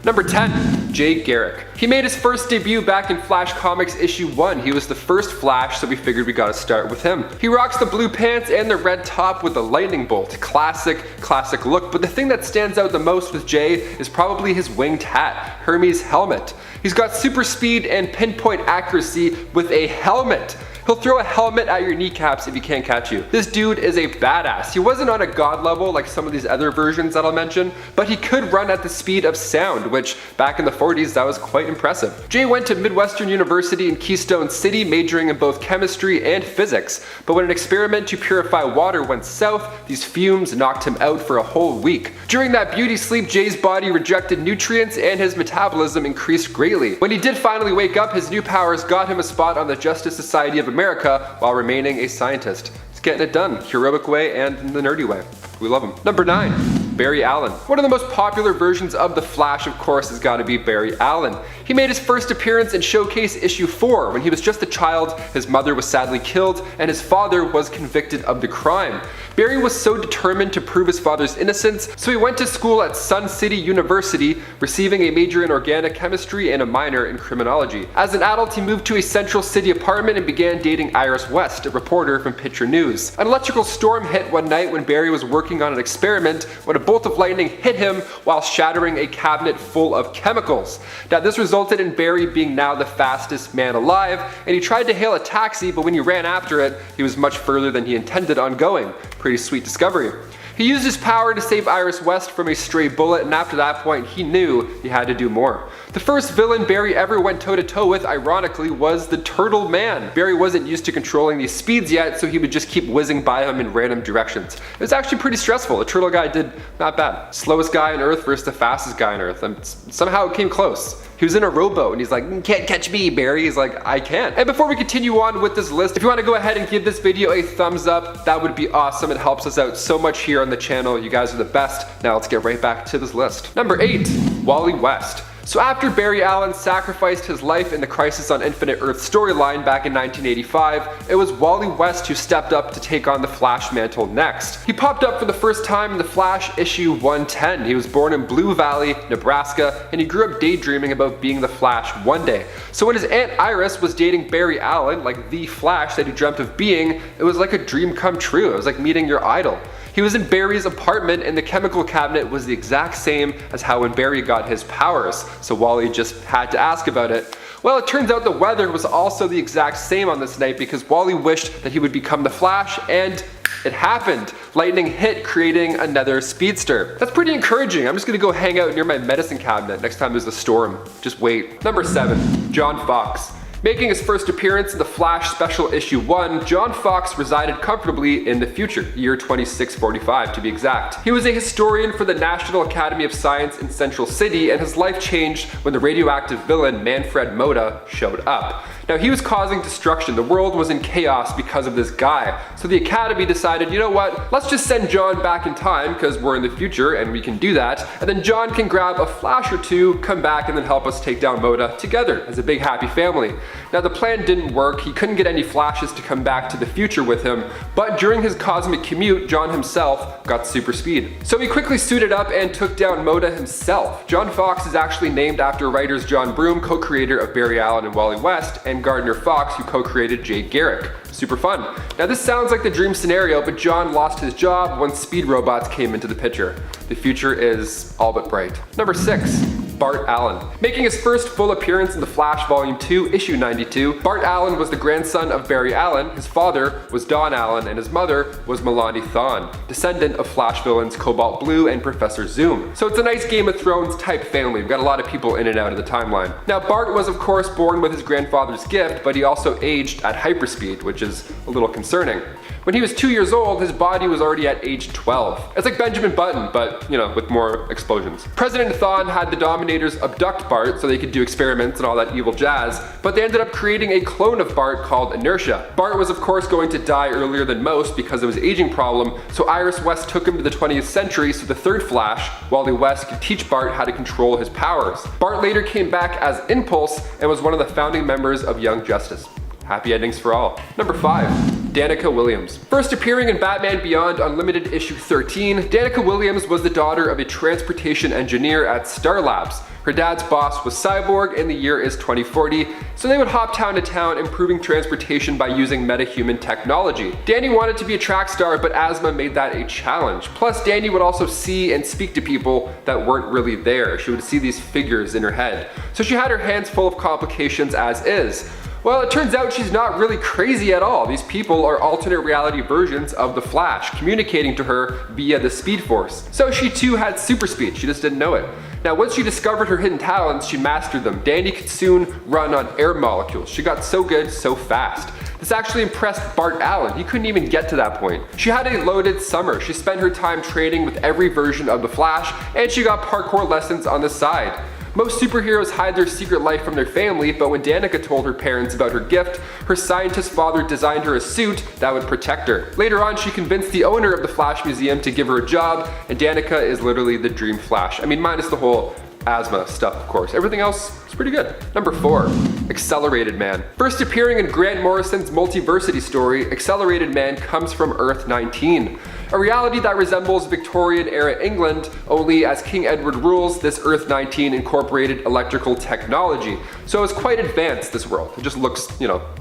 Number 10. Jay Garrick. He made his first debut back in Flash Comics issue 1. He was the first Flash, so we figured we gotta start with him. He rocks the blue pants and the red top with a lightning bolt. Classic look, but the thing that stands out the most with Jay is probably his winged hat, Hermes' helmet. He's got super speed and pinpoint accuracy with a helmet. He'll throw a helmet at your kneecaps if he can't catch you. This dude is a badass. He wasn't on a god level like some of these other versions that I'll mention, but he could run at the speed of sound, which back in the 40s, that was quite impressive. Jay went to Midwestern University in Keystone City, majoring in both chemistry and physics, but when an experiment to purify water went south, these fumes knocked him out for a whole week. During that beauty sleep, Jay's body rejected nutrients and his metabolism increased greatly. When he did finally wake up, his new powers got him a spot on the Justice Society of America while remaining a scientist. He's getting it done, heroic way and in the nerdy way. We love him. Number 9. Barry Allen. One of the most popular versions of the Flash, of course, has got to be Barry Allen. He made his first appearance in Showcase issue 4. When he was just a child, his mother was sadly killed and his father was convicted of the crime. Barry was so determined to prove his father's innocence, so he went to school at Sun City University, receiving a major in organic chemistry and a minor in criminology. As an adult, he moved to a Central City apartment and began dating Iris West, a reporter from Picture News. An electrical storm hit one night when Barry was working on an experiment when a bolt of lightning hit him while shattering a cabinet full of chemicals. Now this resulted in Barry being now the fastest man alive, and he tried to hail a taxi, but when he ran after it, he was much further than he intended on going. Pretty sweet discovery. He used his power to save Iris West from a stray bullet, and after that point he knew he had to do more. The first villain Barry ever went toe-to-toe with, ironically, was the Turtle Man. Barry wasn't used to controlling these speeds yet, so he would just keep whizzing by him in random directions. It was actually pretty stressful. The Turtle guy did not bad. Slowest guy on Earth versus the fastest guy on Earth, and somehow it came close. He was in a rowboat and he's like, "Can't catch me, Barry." He's like, "I can." And before we continue on with this list, if you want to go ahead and give this video a thumbs up, that would be awesome. It helps us out so much here on the channel. You guys are the best. Now let's get right back to this list. Number 8. Wally West. So after Barry Allen sacrificed his life in the Crisis on Infinite Earth storyline back in 1985, it was Wally West who stepped up to take on the Flash mantle next. He popped up for the first time in the Flash issue 110. He was born in Blue Valley, Nebraska, and he grew up daydreaming about being the Flash one day. So when his Aunt Iris was dating Barry Allen, like the Flash that he dreamt of being, it was like a dream come true. It was like meeting your idol. He was in Barry's apartment and the chemical cabinet was the exact same as how when Barry got his powers, so Wally just had to ask about it. Well, it turns out the weather was also the exact same on this night because Wally wished that he would become the Flash, and it happened. Lightning hit, creating another speedster. That's pretty encouraging. I'm just gonna go hang out near my medicine cabinet next time there's a storm. Just wait. Number 7. John Fox. Making his first appearance in the Flash Special Issue 1, John Fox resided comfortably in the future, year 2645 to be exact. He was a historian for the National Academy of Science in Central City, and his life changed when the radioactive villain Manfred Moda showed up. Now he was causing destruction. The world was in chaos because of this guy. So the Academy decided, you know what, let's just send John back in time because we're in the future and we can do that. And then John can grab a Flash or two, come back and then help us take down Moda together as a big happy family. Now the plan didn't work. He couldn't get any Flashes to come back to the future with him, but during his cosmic commute, John himself got super speed. So he quickly suited up and took down Moda himself. John Fox is actually named after writers John Broome, co-creator of Barry Allen and Wally West, and Gardner Fox, who co-created Jay Garrick. Super fun. Now this sounds like the dream scenario, but John lost his job when speed robots came into the picture. The future is all but bright. Number 6. Bart Allen. Making his first full appearance in The Flash Volume 2, Issue 92, Bart Allen was the grandson of Barry Allen, his father was Don Allen, and his mother was Milani Thawne, descendant of Flash villains Cobalt Blue and Professor Zoom. So it's a nice Game of Thrones type family. We've got a lot of people in and out of the timeline. Now Bart was of course born with his grandfather's gift, but he also aged at hyperspeed, which is a little concerning. When he was 2 years old, his body was already at age 12. It's like Benjamin Button, but, you know, with more explosions. President Thawne had the Dominators abduct Bart so they could do experiments and all that evil jazz, but they ended up creating a clone of Bart called Inertia. Bart was of course going to die earlier than most because of his aging problem, so Iris West took him to the 20th century so the third Flash, Wally West, could teach Bart how to control his powers. Bart later came back as Impulse and was one of the founding members of Young Justice. Happy endings for all. Number 5. Danica Williams. First appearing in Batman Beyond Unlimited issue 13, Danica Williams was the daughter of a transportation engineer at Star Labs. Her Her dad's boss was Cyborg, and the year is 2040, so they would hop town to town improving transportation by using metahuman technology. Danny wanted to be a track star, but asthma made that a challenge. Plus, Danny would also see and speak to people that weren't really there. She would see these figures in her head. So she had her hands full of complications as is. Well, it turns out she's not really crazy at all. These people are alternate reality versions of the Flash, communicating to her via the Speed Force. So she too had super speed, she just didn't know it. Now, once she discovered her hidden talents, she mastered them. Danny could soon run on air molecules. She got so good so fast. This actually impressed Bart Allen. He couldn't even get to that point. She had a loaded summer. She spent her time training with every version of the Flash, and she got parkour lessons on the side. Most superheroes hide their secret life from their family, but when Danica told her parents about her gift, her scientist father designed her a suit that would protect her. Later on, she convinced the owner of the Flash Museum to give her a job, and Danica is literally the dream Flash. I mean, minus the whole asthma stuff, of course. Everything else is pretty good. Number 4, Accelerated Man. First appearing in Grant Morrison's Multiversity story, Accelerated Man comes from Earth 19. A reality that resembles Victorian-era England, only as King Edward rules, this Earth 19 incorporated electrical technology. So it's quite advanced, this world. It just looks,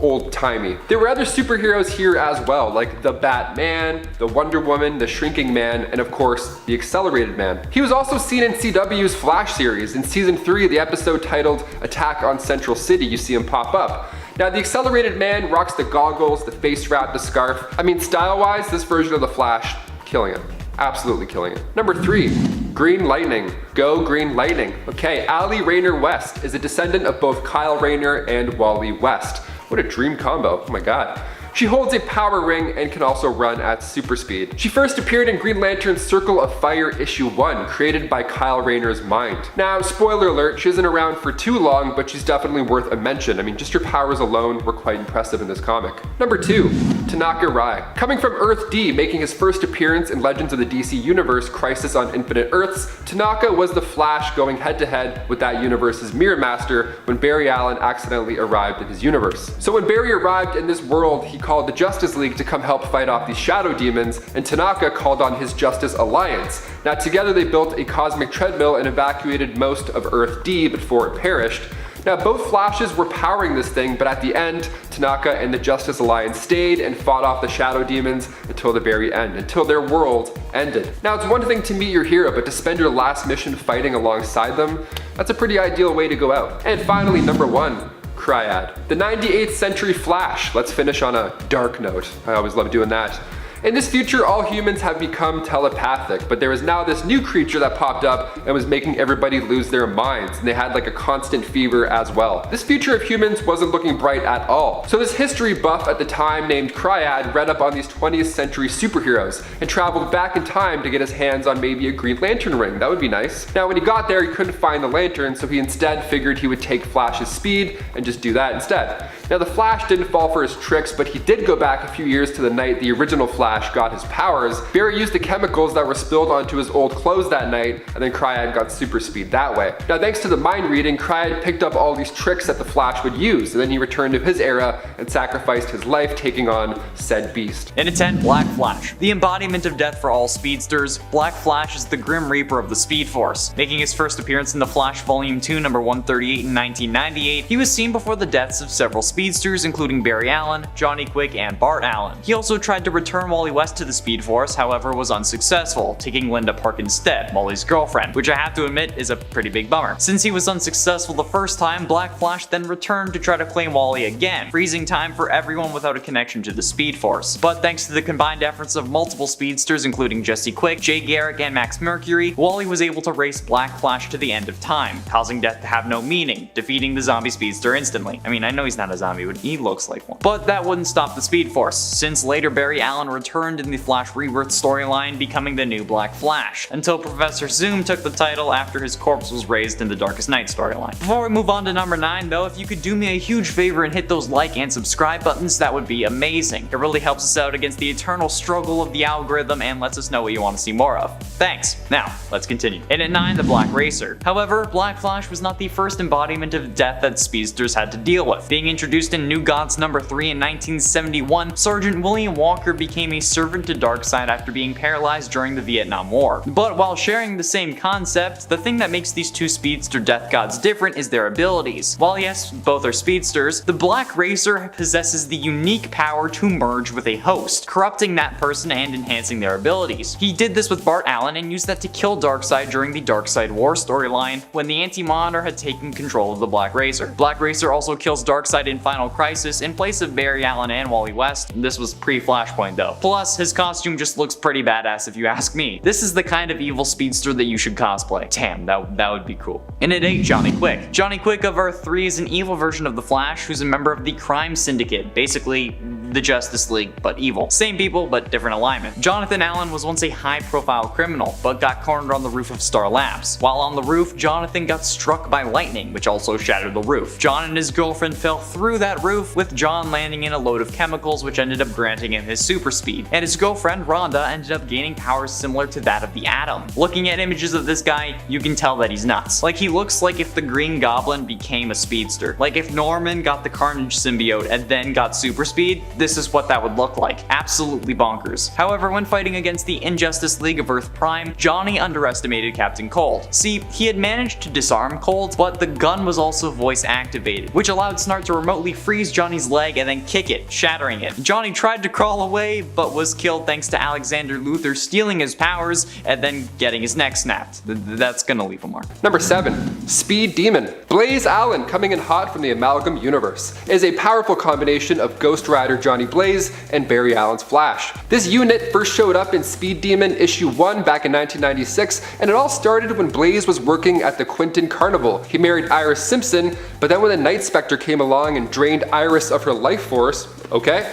old-timey. There were other superheroes here as well, like the Batman, the Wonder Woman, the Shrinking Man, and of course, the Accelerated Man. He was also seen in CW's Flash series. In season 3, the episode titled Attack on Central City, you see him pop up. Now, the Accelerated Man rocks the goggles, the face wrap, the scarf. I mean, style-wise, this version of the Flash, killing it. Absolutely killing it. Number 3, Green Lightning. Go Green Lightning. Okay, Allie Rayner West is a descendant of both Kyle Rayner and Wally West. What a dream combo, oh my god. She holds a power ring and can also run at super speed. She first appeared in Green Lantern's Circle of Fire issue 1, created by Kyle Rayner's mind. Now, spoiler alert, she isn't around for too long, but she's definitely worth a mention. I mean, just her powers alone were quite impressive in this comic. Number 2, Tanaka Rai. Coming from Earth D, making his first appearance in Legends of the DC Universe Crisis on Infinite Earths, Tanaka was the Flash going head-to-head with that universe's Mirror Master when Barry Allen accidentally arrived in his universe. So when Barry arrived in this world, he called the Justice League to come help fight off these shadow demons, and Tanaka called on his Justice Alliance. Now together they built a cosmic treadmill and evacuated most of Earth D before it perished. Now both Flashes were powering this thing, but at the end, Tanaka and the Justice Alliance stayed and fought off the shadow demons until the very end, until their world ended. Now it's one thing to meet your hero, but to spend your last mission fighting alongside them, that's a pretty ideal way to go out. And finally, number 1, Cryad. The 98th century Flash. Let's finish on a dark note. I always love doing that. In this future, all humans have become telepathic, but there is now this new creature that popped up and was making everybody lose their minds, and they had like a constant fever as well. This future of humans wasn't looking bright at all. So this history buff at the time named Cryad read up on these 20th century superheroes and traveled back in time to get his hands on maybe a Green Lantern ring. That would be nice. Now when he got there, he couldn't find the lantern, so he instead figured he would take Flash's speed and just do that instead. Now the Flash didn't fall for his tricks, but he did go back a few years to the night the original Flash got his powers. Barry used the chemicals that were spilled onto his old clothes that night, and then Cryad got super speed that way. Now thanks to the mind reading, Cryad picked up all these tricks that the Flash would use, and then he returned to his era and sacrificed his life taking on said beast. In 10, Black Flash. The embodiment of death for all speedsters, Black Flash is the Grim Reaper of the Speed Force. Making his first appearance in The Flash Volume 2, number 138 in 1998, he was seen before the deaths of several speedsters including Barry Allen, Johnny Quick, and Bart Allen. He also tried to return Wally West to the Speed Force, however was unsuccessful, taking Linda Park instead, Molly's girlfriend, which I have to admit is a pretty big bummer. Since he was unsuccessful the first time, Black Flash then returned to try to claim Wally again, freezing time for everyone without a connection to the Speed Force. But thanks to the combined efforts of multiple speedsters including Jesse Quick, Jay Garrick, and Max Mercury, Wally was able to race Black Flash to the end of time, causing death to have no meaning, defeating the zombie speedster instantly. I mean, I know he's not a zombie, but he looks like one. But that wouldn't stop the Speed Force, since later Barry Allen returned in the Flash Rebirth storyline, becoming the new Black Flash, until Professor Zoom took the title after his corpse was raised in the Darkest Night storyline. Before we move on to number 9 though, if you could do me a huge favor and hit those like and subscribe buttons, that would be amazing. It really helps us out against the eternal struggle of the algorithm and lets us know what you want to see more of. Thanks. Now, let's continue. And at 9, the Black Racer. However, Black Flash was not the first embodiment of death that speedsters had to deal with. Being introduced in New Gods number 3 in 1971, Sergeant William Walker became a a servant to Darkseid after being paralyzed during the Vietnam War. But while sharing the same concept, the thing that makes these two speedster death gods different is their abilities. While yes, both are speedsters, the Black Racer possesses the unique power to merge with a host, corrupting that person and enhancing their abilities. He did this with Bart Allen and used that to kill Darkseid during the Darkseid War storyline when the Anti-Monitor had taken control of the Black Racer. Black Racer also kills Darkseid in Final Crisis in place of Barry Allen and Wally West. This was pre-Flashpoint though. Plus, his costume just looks pretty badass if you ask me. This is the kind of evil speedster that you should cosplay. Damn, that would be cool. And at 8, Johnny Quick. Johnny Quick of Earth 3 is an evil version of the Flash who's a member of the Crime Syndicate, basically the Justice League, but evil. Same people, but different alignment. Jonathan Allen was once a high-profile criminal, but got cornered on the roof of Star Labs. While on the roof, Jonathan got struck by lightning, which also shattered the roof. John and his girlfriend fell through that roof, with John landing in a load of chemicals which ended up granting him his super speed. And his girlfriend, Rhonda, ended up gaining powers similar to that of the Atom. Looking at images of this guy, you can tell that he's nuts. Like, he looks like if the Green Goblin became a speedster. Like if Norman got the Carnage symbiote and then got super speed, this is what that would look like. Absolutely bonkers. However, when fighting against the Injustice League of Earth Prime, Johnny underestimated Captain Cold. See, he had managed to disarm Cold, but the gun was also voice activated, which allowed Snart to remotely freeze Johnny's leg and then kick it, shattering it. Johnny tried to crawl away, but was killed thanks to Alexander Luthor stealing his powers and then getting his neck snapped. That's gonna leave a mark. Number 7. Speed Demon. Blaze Allen, coming in hot from the Amalgam universe, is a powerful combination of Ghost Rider Johnny Blaze and Barry Allen's Flash. This unit first showed up in Speed Demon issue 1 back in 1996, and it all started when Blaze was working at the Quinton Carnival. He married Iris Simpson, but then when the Night Spectre came along and drained Iris of her life force,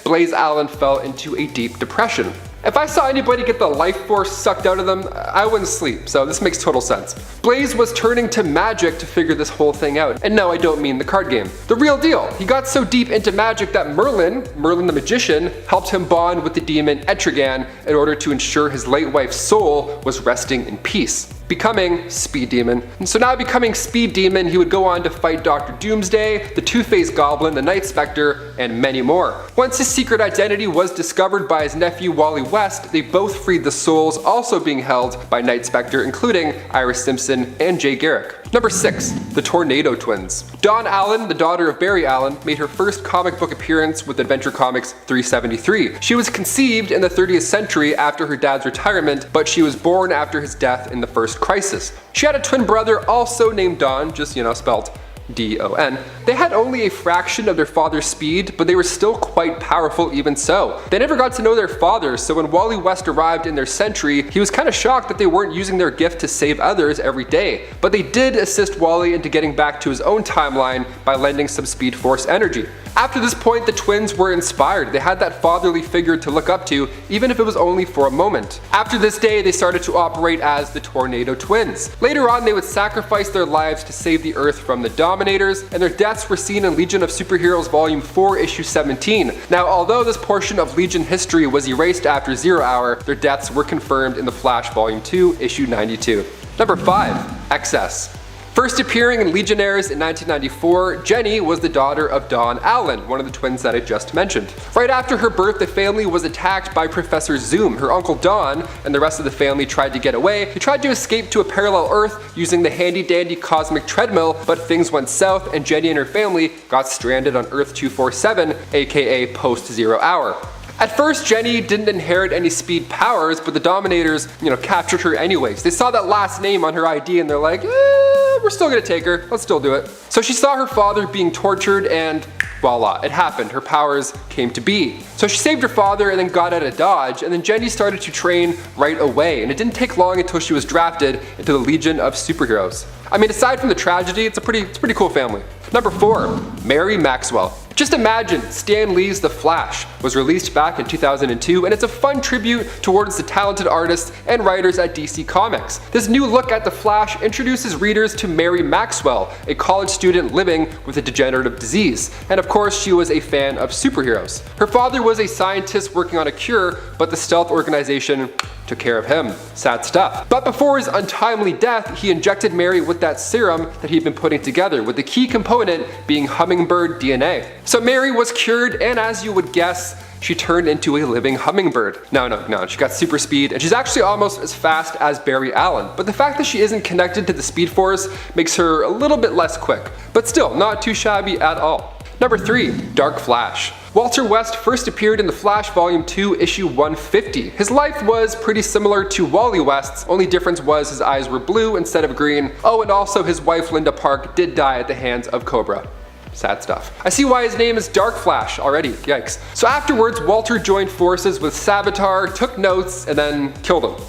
Blaze Allen fell into a deep depression. If I saw anybody get the life force sucked out of them, I wouldn't sleep, so this makes total sense. Blaze was turning to magic to figure this whole thing out. And no, I don't mean the card game. The real deal. He got so deep into magic that Merlin the magician, helped him bond with the demon Etrigan in order to ensure his late wife's soul was resting in peace, becoming Speed Demon. And so now becoming Speed Demon, he would go on to fight Dr. Doomsday, the Two-Faced Goblin, the Night Spectre, and many more. Once his secret identity was discovered by his nephew Wally West, they both freed the souls also being held by Night Spectre, including Iris Simpson and Jay Garrick. Number 6. The Tornado Twins. Dawn Allen, the daughter of Barry Allen, made her first comic book appearance with Adventure Comics 373. She was conceived in the 30th century after her dad's retirement, but she was born after his death in the First Crisis. She had a twin brother also named Don, just spelled D-O-N. They had only a fraction of their father's speed, but they were still quite powerful even so. They never got to know their father, so when Wally West arrived in their century, he was kind of shocked that they weren't using their gift to save others every day. But they did assist Wally into getting back to his own timeline by lending some Speed Force energy. After this point, the twins were inspired. They had that fatherly figure to look up to, even if it was only for a moment. After this day, they started to operate as the Tornado Twins. Later on, they would sacrifice their lives to save the Earth from the Dominators, and their deaths were seen in Legion of Superheroes Volume 4, Issue 17. Now, although this portion of Legion history was erased after 0 Hour, their deaths were confirmed in The Flash Volume 2, Issue 92. Number 5. Excess. First appearing in Legionnaires in 1994, Jenny was the daughter of Dawn Allen, one of the twins that I just mentioned. Right after her birth, the family was attacked by Professor Zoom. Her uncle Don and the rest of the family tried to get away. They tried to escape to a parallel Earth using the handy-dandy cosmic treadmill, but things went south and Jenny and her family got stranded on Earth 247, aka post-0 Hour. At first, Jenny didn't inherit any speed powers, but the Dominators, captured her anyways. They saw that last name on her ID and they're like, we're still gonna take her, let's still do it. So she saw her father being tortured and voila, it happened. Her powers came to be. So she saved her father and then got out of Dodge, and then Jenny started to train right away, and it didn't take long until she was drafted into the Legion of Superheroes. I mean, aside from the tragedy, it's a pretty cool family. Number 4, Mary Maxwell. Just imagine Stan Lee's The Flash was released back in 2002, and it's a fun tribute towards the talented artists and writers at DC Comics. This new look at The Flash introduces readers to Mary Maxwell, a college student living with a degenerative disease, and of course she was a fan of superheroes. Her father was a scientist working on a cure, but the stealth organization took care of him. Sad stuff. But before his untimely death, he injected Mary with that serum that he'd been putting together, with the key component being hummingbird DNA. So Mary was cured, and as you would guess, she turned into a living hummingbird. No, she got super speed, and she's actually almost as fast as Barry Allen. But the fact that she isn't connected to the Speed Force makes her a little bit less quick, but still not too shabby at all. Number 3, Dark Flash. Walter West first appeared in The Flash Volume 2, Issue 150. His life was pretty similar to Wally West's, only difference was his eyes were blue instead of green. Oh, and also his wife Linda Park did die at the hands of Cobra. Sad stuff. I see why his name is Dark Flash already, yikes. So afterwards, Walter joined forces with Savitar, took notes, and then killed him.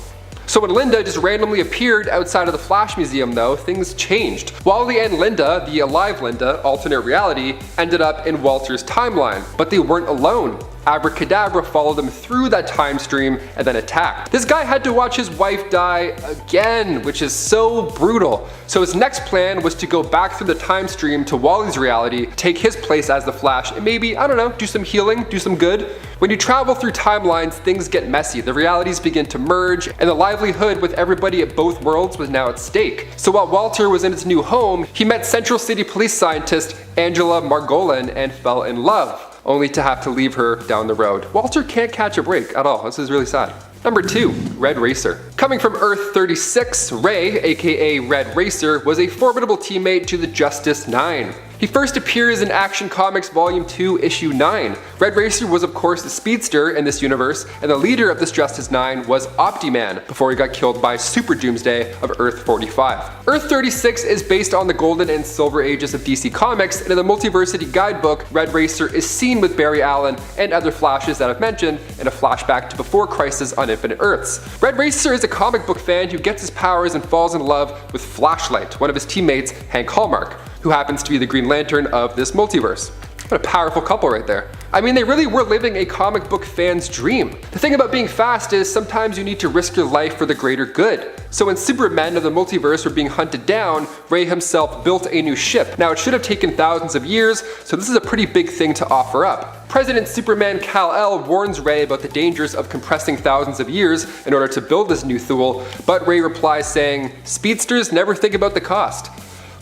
So when Linda just randomly appeared outside of the Flash Museum though, things changed. Wally and Linda, the alive Linda, alternate reality, ended up in Walter's timeline, but they weren't alone. Abracadabra followed them through that time stream and then attacked. This guy had to watch his wife die again, which is so brutal. So his next plan was to go back through the time stream to Wally's reality, take his place as the Flash, and maybe, I don't know, do some healing, do some good. When you travel through timelines, things get messy. The realities begin to merge, and the livelihood with everybody at both worlds was now at stake. So while Walter was in his new home, he met Central City police scientist Angela Margolin and fell in love, only to have to leave her down the road. Walter can't catch a break at all. This is really sad. Number 2, Red Racer. Coming from Earth 36, Ray, aka Red Racer, was a formidable teammate to the Justice 9. He first appears in Action Comics Volume 2, Issue 9. Red Racer was of course the speedster in this universe, and the leader of this Justice 9 was Opti-Man, before he got killed by Super Doomsday of Earth 45. Earth 36 is based on the Golden and Silver Ages of DC Comics, and in the Multiversity Guidebook, Red Racer is seen with Barry Allen and other Flashes that I've mentioned in a flashback to before Crisis on Infinite Earths. Red Racer is a comic book fan who gets his powers and falls in love with Flashlight, one of his teammates, Hank Hallmark, who happens to be the Green Lantern of this multiverse. What a powerful couple right there. I mean, they really were living a comic book fan's dream. The thing about being fast is sometimes you need to risk your life for the greater good. So when Supermen of the multiverse were being hunted down, Ray himself built a new ship. Now it should have taken thousands of years, so this is a pretty big thing to offer up. President Superman Kal-El warns Ray about the dangers of compressing thousands of years in order to build this new tool, but Ray replies saying, "Speedsters never think about the cost."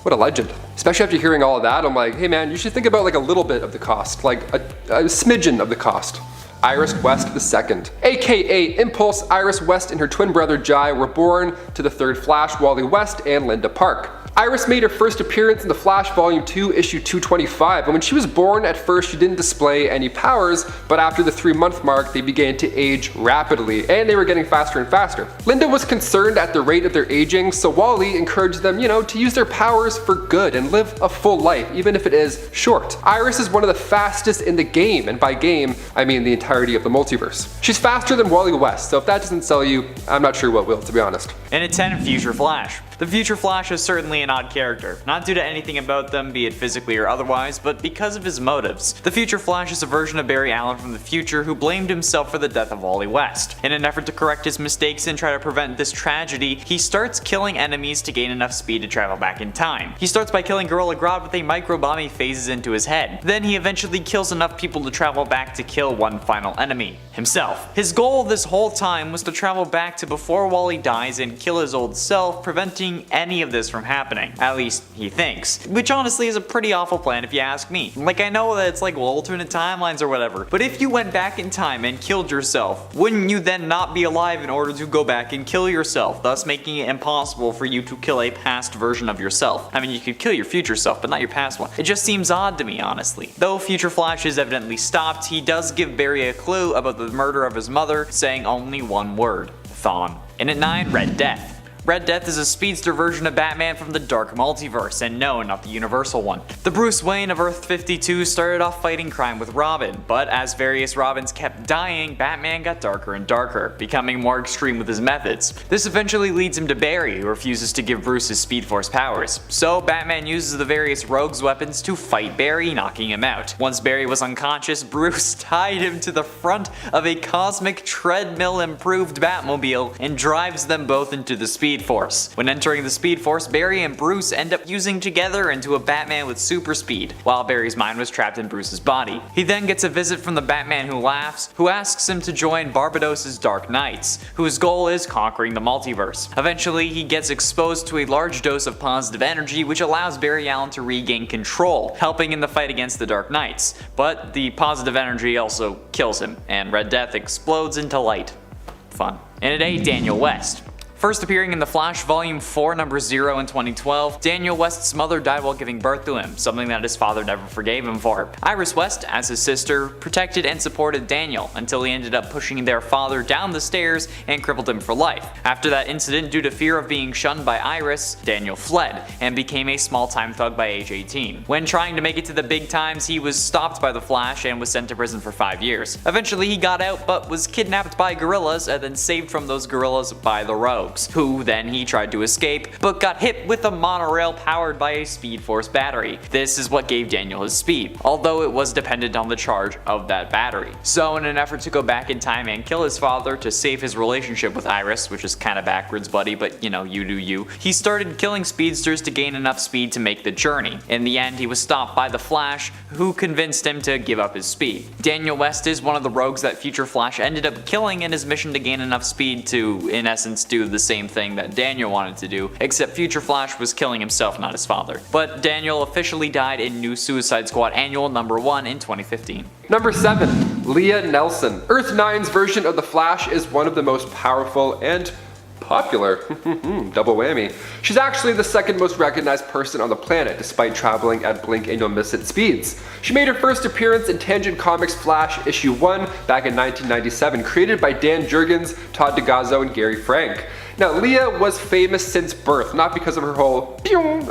What a legend. Especially after hearing all of that, I'm like, hey man, you should think about like a little bit of the cost, like a smidgen of the cost. Iris West II, aka Impulse. Iris West and her twin brother Jai were born to the third Flash, Wally West and Linda Park. Iris made her first appearance in The Flash Volume 2, Issue 225, and when she was born, at first she didn't display any powers, but after the 3-month mark, they began to age rapidly, and they were getting faster and faster. Linda was concerned at the rate of their aging, so Wally encouraged them, to use their powers for good and live a full life, even if it is short. Iris is one of the fastest in the game, and by game, I mean the entirety of the multiverse. She's faster than Wally West, so if that doesn't sell you, I'm not sure what will, to be honest. And at 10, Future Flash. The Future Flash is certainly an odd character, not due to anything about them, be it physically or otherwise, but because of his motives. The Future Flash is a version of Barry Allen from the future who blamed himself for the death of Wally West. In an effort to correct his mistakes and try to prevent this tragedy, he starts killing enemies to gain enough speed to travel back in time. He starts by killing Gorilla Grodd with a microbomb he phases into his head. Then he eventually kills enough people to travel back to kill one final enemy, himself. His goal this whole time was to travel back to before Wally dies and kill his old self, preventing any of this from happening. At least he thinks. Which honestly is a pretty awful plan if you ask me. Like, I know that it's like, well, alternate timelines or whatever, but if you went back in time and killed yourself, wouldn't you then not be alive in order to go back and kill yourself, thus making it impossible for you to kill a past version of yourself? I mean, you could kill your future self, but not your past one. It just seems odd to me, honestly. Though Future Flash is evidently stopped, he does give Barry a clue about the murder of his mother, saying only one word: Thawne. And at 9, Red Death. Red Death is a speedster version of Batman from the Dark Multiverse, and no, not the Universal one. The Bruce Wayne of Earth 52 started off fighting crime with Robin, but as various Robins kept dying, Batman got darker and darker, becoming more extreme with his methods. This eventually leads him to Barry, who refuses to give Bruce his Speed Force powers. So Batman uses the various rogues' weapons to fight Barry, knocking him out. Once Barry was unconscious, Bruce tied him to the front of a cosmic treadmill-improved Batmobile and drives them both into the Speed Speed Force. When entering the Speed Force, Barry and Bruce end up fusing together into a Batman with super speed, while Barry's mind was trapped in Bruce's body. He then gets a visit from the Batman Who Laughs, who asks him to join Barbados's Dark Knights, whose goal is conquering the multiverse. Eventually, he gets exposed to a large dose of positive energy, which allows Barry Allen to regain control, helping in the fight against the Dark Knights. But the positive energy also kills him, and Red Death explodes into light. Fun. And at 8, Daniel West. First appearing in The Flash Volume 4, number 0 in 2012, Daniel West's mother died while giving birth to him, something that his father never forgave him for. Iris West, as his sister, protected and supported Daniel until he ended up pushing their father down the stairs and crippled him for life. After that incident, due to fear of being shunned by Iris, Daniel fled and became a small-time thug by age 18. When trying to make it to the big times, he was stopped by the Flash and was sent to prison for 5 years. Eventually he got out, but was kidnapped by gorillas and then saved from those gorillas by the Rogues, who then he tried to escape, but got hit with a monorail powered by a Speed Force battery. This is what gave Daniel his speed, although it was dependent on the charge of that battery. So in an effort to go back in time and kill his father to save his relationship with Iris, which is kinda backwards buddy, but you know, you do you, he started killing speedsters to gain enough speed to make the journey. In the end, he was stopped by the Flash, who convinced him to give up his speed. Daniel West is one of the rogues that Future Flash ended up killing in his mission to gain enough speed to, in essence, do the same thing that Daniel wanted to do, except Future Flash was killing himself, not his father. But Daniel officially died in New Suicide Squad Annual number 1 in 2015. Number 7. Leah Nelson. Earth 9's version of the Flash is one of the most powerful and popular. Double whammy. She's actually the second most recognized person on the planet, despite traveling at blink and you'll miss it speeds. She made her first appearance in Tangent Comics Flash issue 1 back in 1997, created by Dan Jurgens, Todd DeGazzo, and Gary Frank. Now, Leah was famous since birth, not because of her whole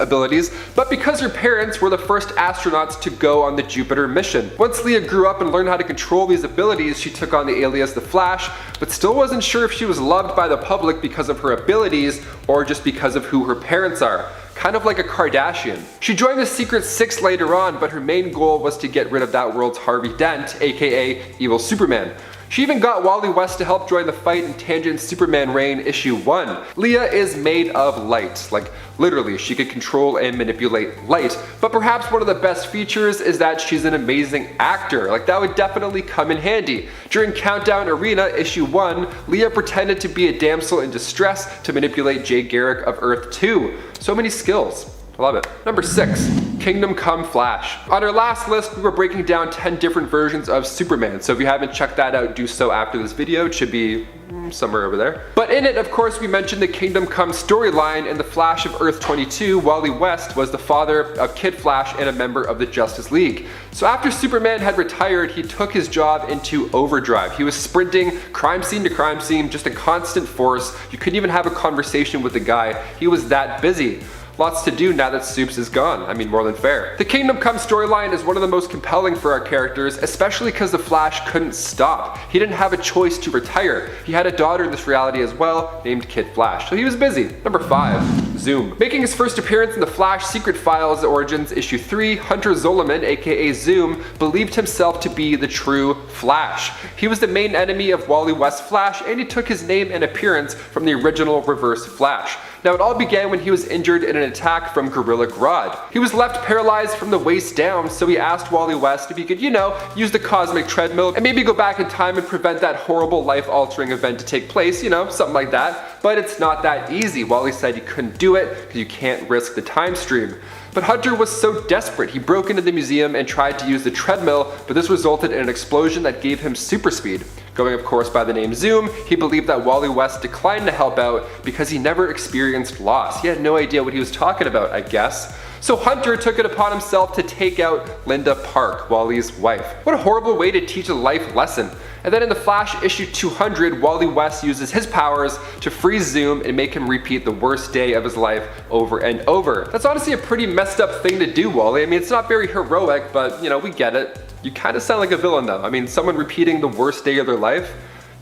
abilities, but because her parents were the first astronauts to go on the Jupiter mission. Once Leah grew up and learned how to control these abilities, she took on the alias The Flash, but still wasn't sure if she was loved by the public because of her abilities or just because of who her parents are. Kind of like a Kardashian. She joined the Secret Six later on, but her main goal was to get rid of that world's Harvey Dent, aka Evil Superman. She even got Wally West to help join the fight in Tangent Superman Reign issue 1. Leah is made of light, like literally she could control and manipulate light, but perhaps one of the best features is that she's an amazing actor, like that would definitely come in handy. During Countdown Arena issue 1, Leah pretended to be a damsel in distress to manipulate Jay Garrick of Earth 2. So many skills. I love it. Number 6. Kingdom Come Flash. On our last list, we were breaking down 10 different versions of Superman, so if you haven't checked that out, do so after this video. It should be somewhere over there. But in it, of course, we mentioned the Kingdom Come storyline. In the Flash of Earth 22, Wally West was the father of Kid Flash and a member of the Justice League. So after Superman had retired, he took his job into overdrive. He was sprinting crime scene to crime scene, just a constant force. You couldn't even have a conversation with the guy. He was that busy. Lots to do now that Supes is gone. I mean, more than fair. The Kingdom Come storyline is one of the most compelling for our characters, especially because the Flash couldn't stop. He didn't have a choice to retire. He had a daughter in this reality as well, named Kid Flash, so he was busy. Number 5. Zoom. Making his first appearance in the Flash Secret Files Origins issue 3, Hunter Zolomon, aka Zoom, believed himself to be the true Flash. He was the main enemy of Wally West's Flash, and he took his name and appearance from the original Reverse Flash. Now, it all began when he was injured in an attack from Gorilla Grodd. He was left paralyzed from the waist down, so he asked Wally West if he could, use the cosmic treadmill and maybe go back in time and prevent that horrible life-altering event to take place, something like that. But it's not that easy. Wally said he couldn't do it because you can't risk the time stream. But Hunter was so desperate, he broke into the museum and tried to use the treadmill, but this resulted in an explosion that gave him super speed. Going, of course, by the name Zoom, he believed that Wally West declined to help out because he never experienced loss. He had no idea what he was talking about, I guess. So Hunter took it upon himself to take out Linda Park, Wally's wife. What a horrible way to teach a life lesson. And then in the Flash issue 200, Wally West uses his powers to freeze Zoom and make him repeat the worst day of his life over and over. That's honestly a pretty messed up thing to do, Wally. I mean, it's not very heroic, but we get it. You kind of sound like a villain though. I mean, someone repeating the worst day of their life?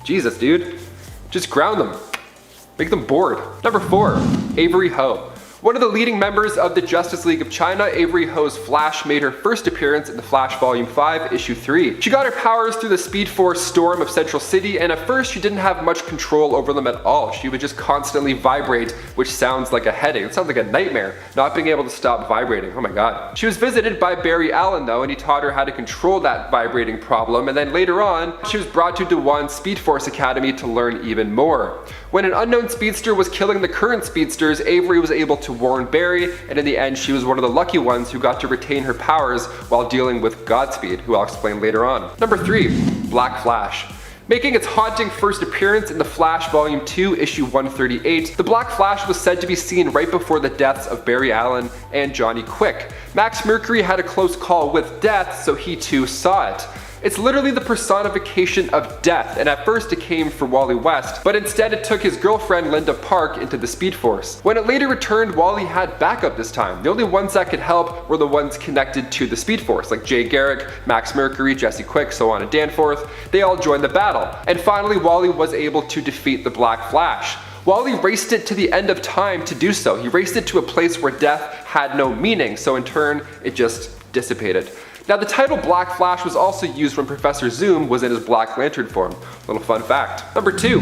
Jesus, dude. Just ground them. Make them bored. Number 4, Avery Ho. One of the leading members of the Justice League of China, Avery Ho's Flash made her first appearance in The Flash Volume 5, Issue 3. She got her powers through the Speed Force storm of Central City, and at first she didn't have much control over them at all. She would just constantly vibrate, which sounds like a headache. It sounds like a nightmare, not being able to stop vibrating. Oh my god. She was visited by Barry Allen though, and he taught her how to control that vibrating problem, and then later on, she was brought to DeWan's Speed Force Academy to learn even more. When an unknown speedster was killing the current speedsters, Avery was able to warn Barry, and in the end she was one of the lucky ones who got to retain her powers while dealing with Godspeed, who I'll explain later on. Number 3. Black Flash. Making its haunting first appearance in The Flash Volume 2, Issue 138, the Black Flash was said to be seen right before the deaths of Barry Allen and Johnny Quick. Max Mercury had a close call with death, so he too saw it. It's literally the personification of death, and at first it came for Wally West, but instead it took his girlfriend Linda Park into the Speed Force. When it later returned, Wally had backup this time. The only ones that could help were the ones connected to the Speed Force, like Jay Garrick, Max Mercury, Jesse Quick, so on and Danforth. They all joined the battle, and finally Wally was able to defeat the Black Flash. Wally raced it to the end of time to do so. He raced it to a place where death had no meaning, so in turn it just dissipated. Now the title Black Flash was also used when Professor Zoom was in his Black Lantern form. Little fun fact. Number 2.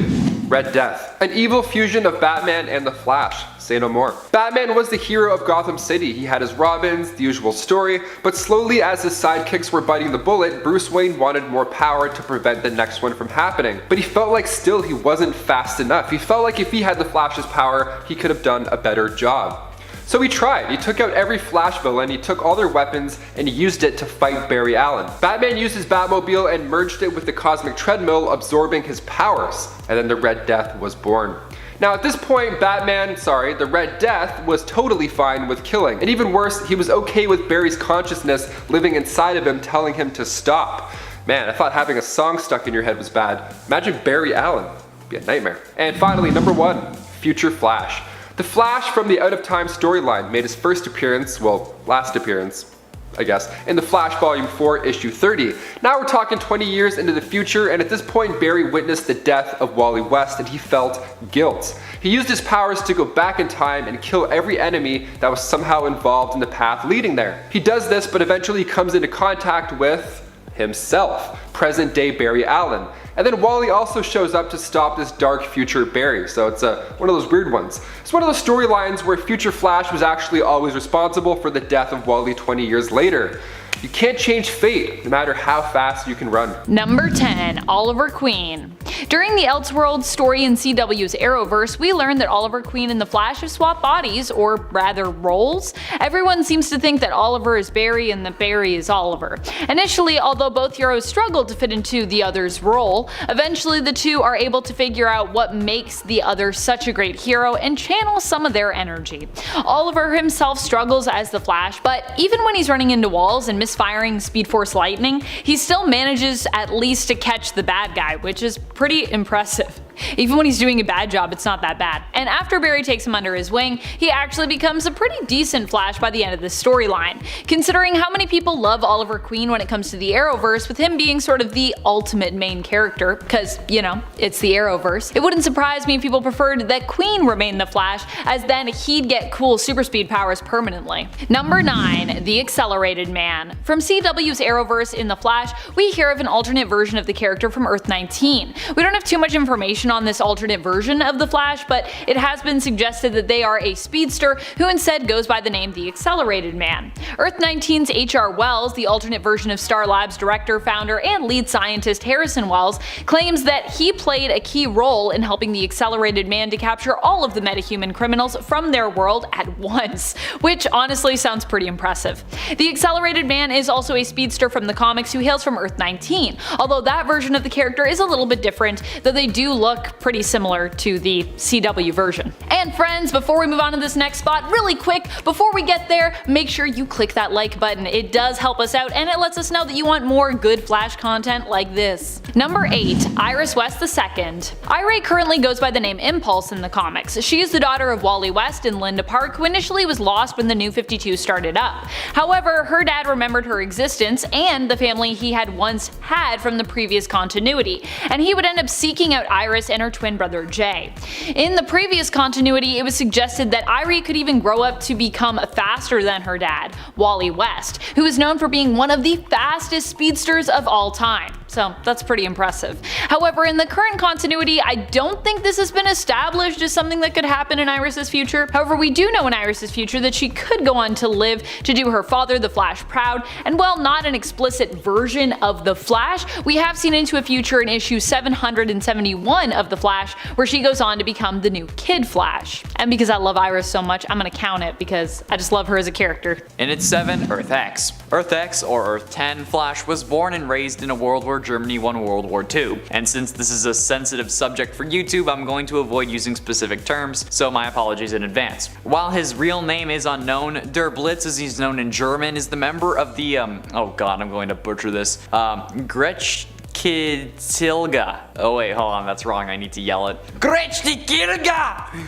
Red Death. An evil fusion of Batman and the Flash. Say no more. Batman was the hero of Gotham City. He had his Robins, the usual story, but slowly as his sidekicks were biting the bullet, Bruce Wayne wanted more power to prevent the next one from happening. But he felt like still he wasn't fast enough. He felt like if he had the Flash's power, he could have done a better job. So he tried. He took out every Flash villain, he took all their weapons, and he used it to fight Barry Allen. Batman used his Batmobile and merged it with the Cosmic Treadmill, absorbing his powers, and then the Red Death was born. Now at this point, the Red Death was totally fine with killing, and even worse, he was okay with Barry's consciousness living inside of him, telling him to stop. Man, I thought having a song stuck in your head was bad. Imagine Barry Allen. It'd be a nightmare. And finally, number 1, Future Flash. The Flash from the Out of Time storyline made his first appearance, well, last appearance, I guess, in The Flash Volume 4, Issue 30. Now we're talking 20 years into the future, and at this point Barry witnessed the death of Wally West and he felt guilt. He used his powers to go back in time and kill every enemy that was somehow involved in the path leading there. He does this, but eventually he comes into contact with himself, present day Barry Allen. And then Wally also shows up to stop this dark future Barry, so it's one of those weird ones. It's one of those storylines where Future Flash was actually always responsible for the death of Wally 20 years later. You can't change fate, no matter how fast you can run. Number 10. Oliver Queen. During the Elseworlds story in CW's Arrowverse, we learned that Oliver Queen and the Flash have swapped bodies, or rather roles. Everyone seems to think that Oliver is Barry and that Barry is Oliver. Initially, although both heroes struggled to fit into the other's role, eventually the two are able to figure out what makes the other such a great hero and channel some of their energy. Oliver himself struggles as the Flash, but even when he's running into walls and misfiring Speed Force lightning, he still manages at least to catch the bad guy, which is pretty impressive. Even when he's doing a bad job, it's not that bad. And after Barry takes him under his wing, he actually becomes a pretty decent Flash by the end of the storyline. Considering how many people love Oliver Queen when it comes to the Arrowverse, with him being sort of the ultimate main character, because, you know, it's the Arrowverse, it wouldn't surprise me if people preferred that Queen remain the Flash, as then he'd get cool super speed powers permanently. Number 9. The Accelerated Man. From CW's Arrowverse in The Flash, we hear of an alternate version of the character from Earth 19. We don't have too much information on this alternate version of the Flash, but it has been suggested that they are a speedster who instead goes by the name the Accelerated Man. Earth 19's H.R. Wells, the alternate version of Star Labs director, founder, and lead scientist Harrison Wells, claims that he played a key role in helping the Accelerated Man to capture all of the metahuman criminals from their world at once, which honestly sounds pretty impressive. The Accelerated Man is also a speedster from the comics who hails from Earth 19, although that version of the character is a little bit different, though they do look pretty similar to the CW version. And friends, before we move on to this next spot, really quick, before we get there, make sure you click that like button. It does help us out and it lets us know that you want more good Flash content like this. Number 8. Iris West II. Iris currently goes by the name Impulse in the comics. She is the daughter of Wally West and Linda Park, who initially was lost when the New 52 started up. However, her dad remembered her existence and the family he had once had from the previous continuity, and he would end up seeking out Iris Iris and her twin brother Jay. In the previous continuity, it was suggested that Iris could even grow up to become faster than her dad, Wally West, who is known for being one of the fastest speedsters of all time. So that's pretty impressive. However, in the current continuity, I don't think this has been established as something that could happen in Iris's future. However, we do know in Iris's future that she could go on to live to do her father, the Flash, proud, and while not an explicit version of the Flash, we have seen into a future in issue 771 of the Flash, where she goes on to become the new Kid Flash. And because I love Iris so much, I'm gonna count it because I just love her as a character. And it's 7, Earth X. Earth X, or Earth 10, Flash was born and raised in a world where Germany won World War II. And since this is a sensitive subject for YouTube, I'm going to avoid using specific terms, so my apologies in advance. While his real name is unknown, Der Blitz, as he's known in German, is the member of the, oh god, I'm going to butcher this, Gretschkidtilga. Oh wait, hold on, that's wrong, I need to yell it. Gretschkidtilga!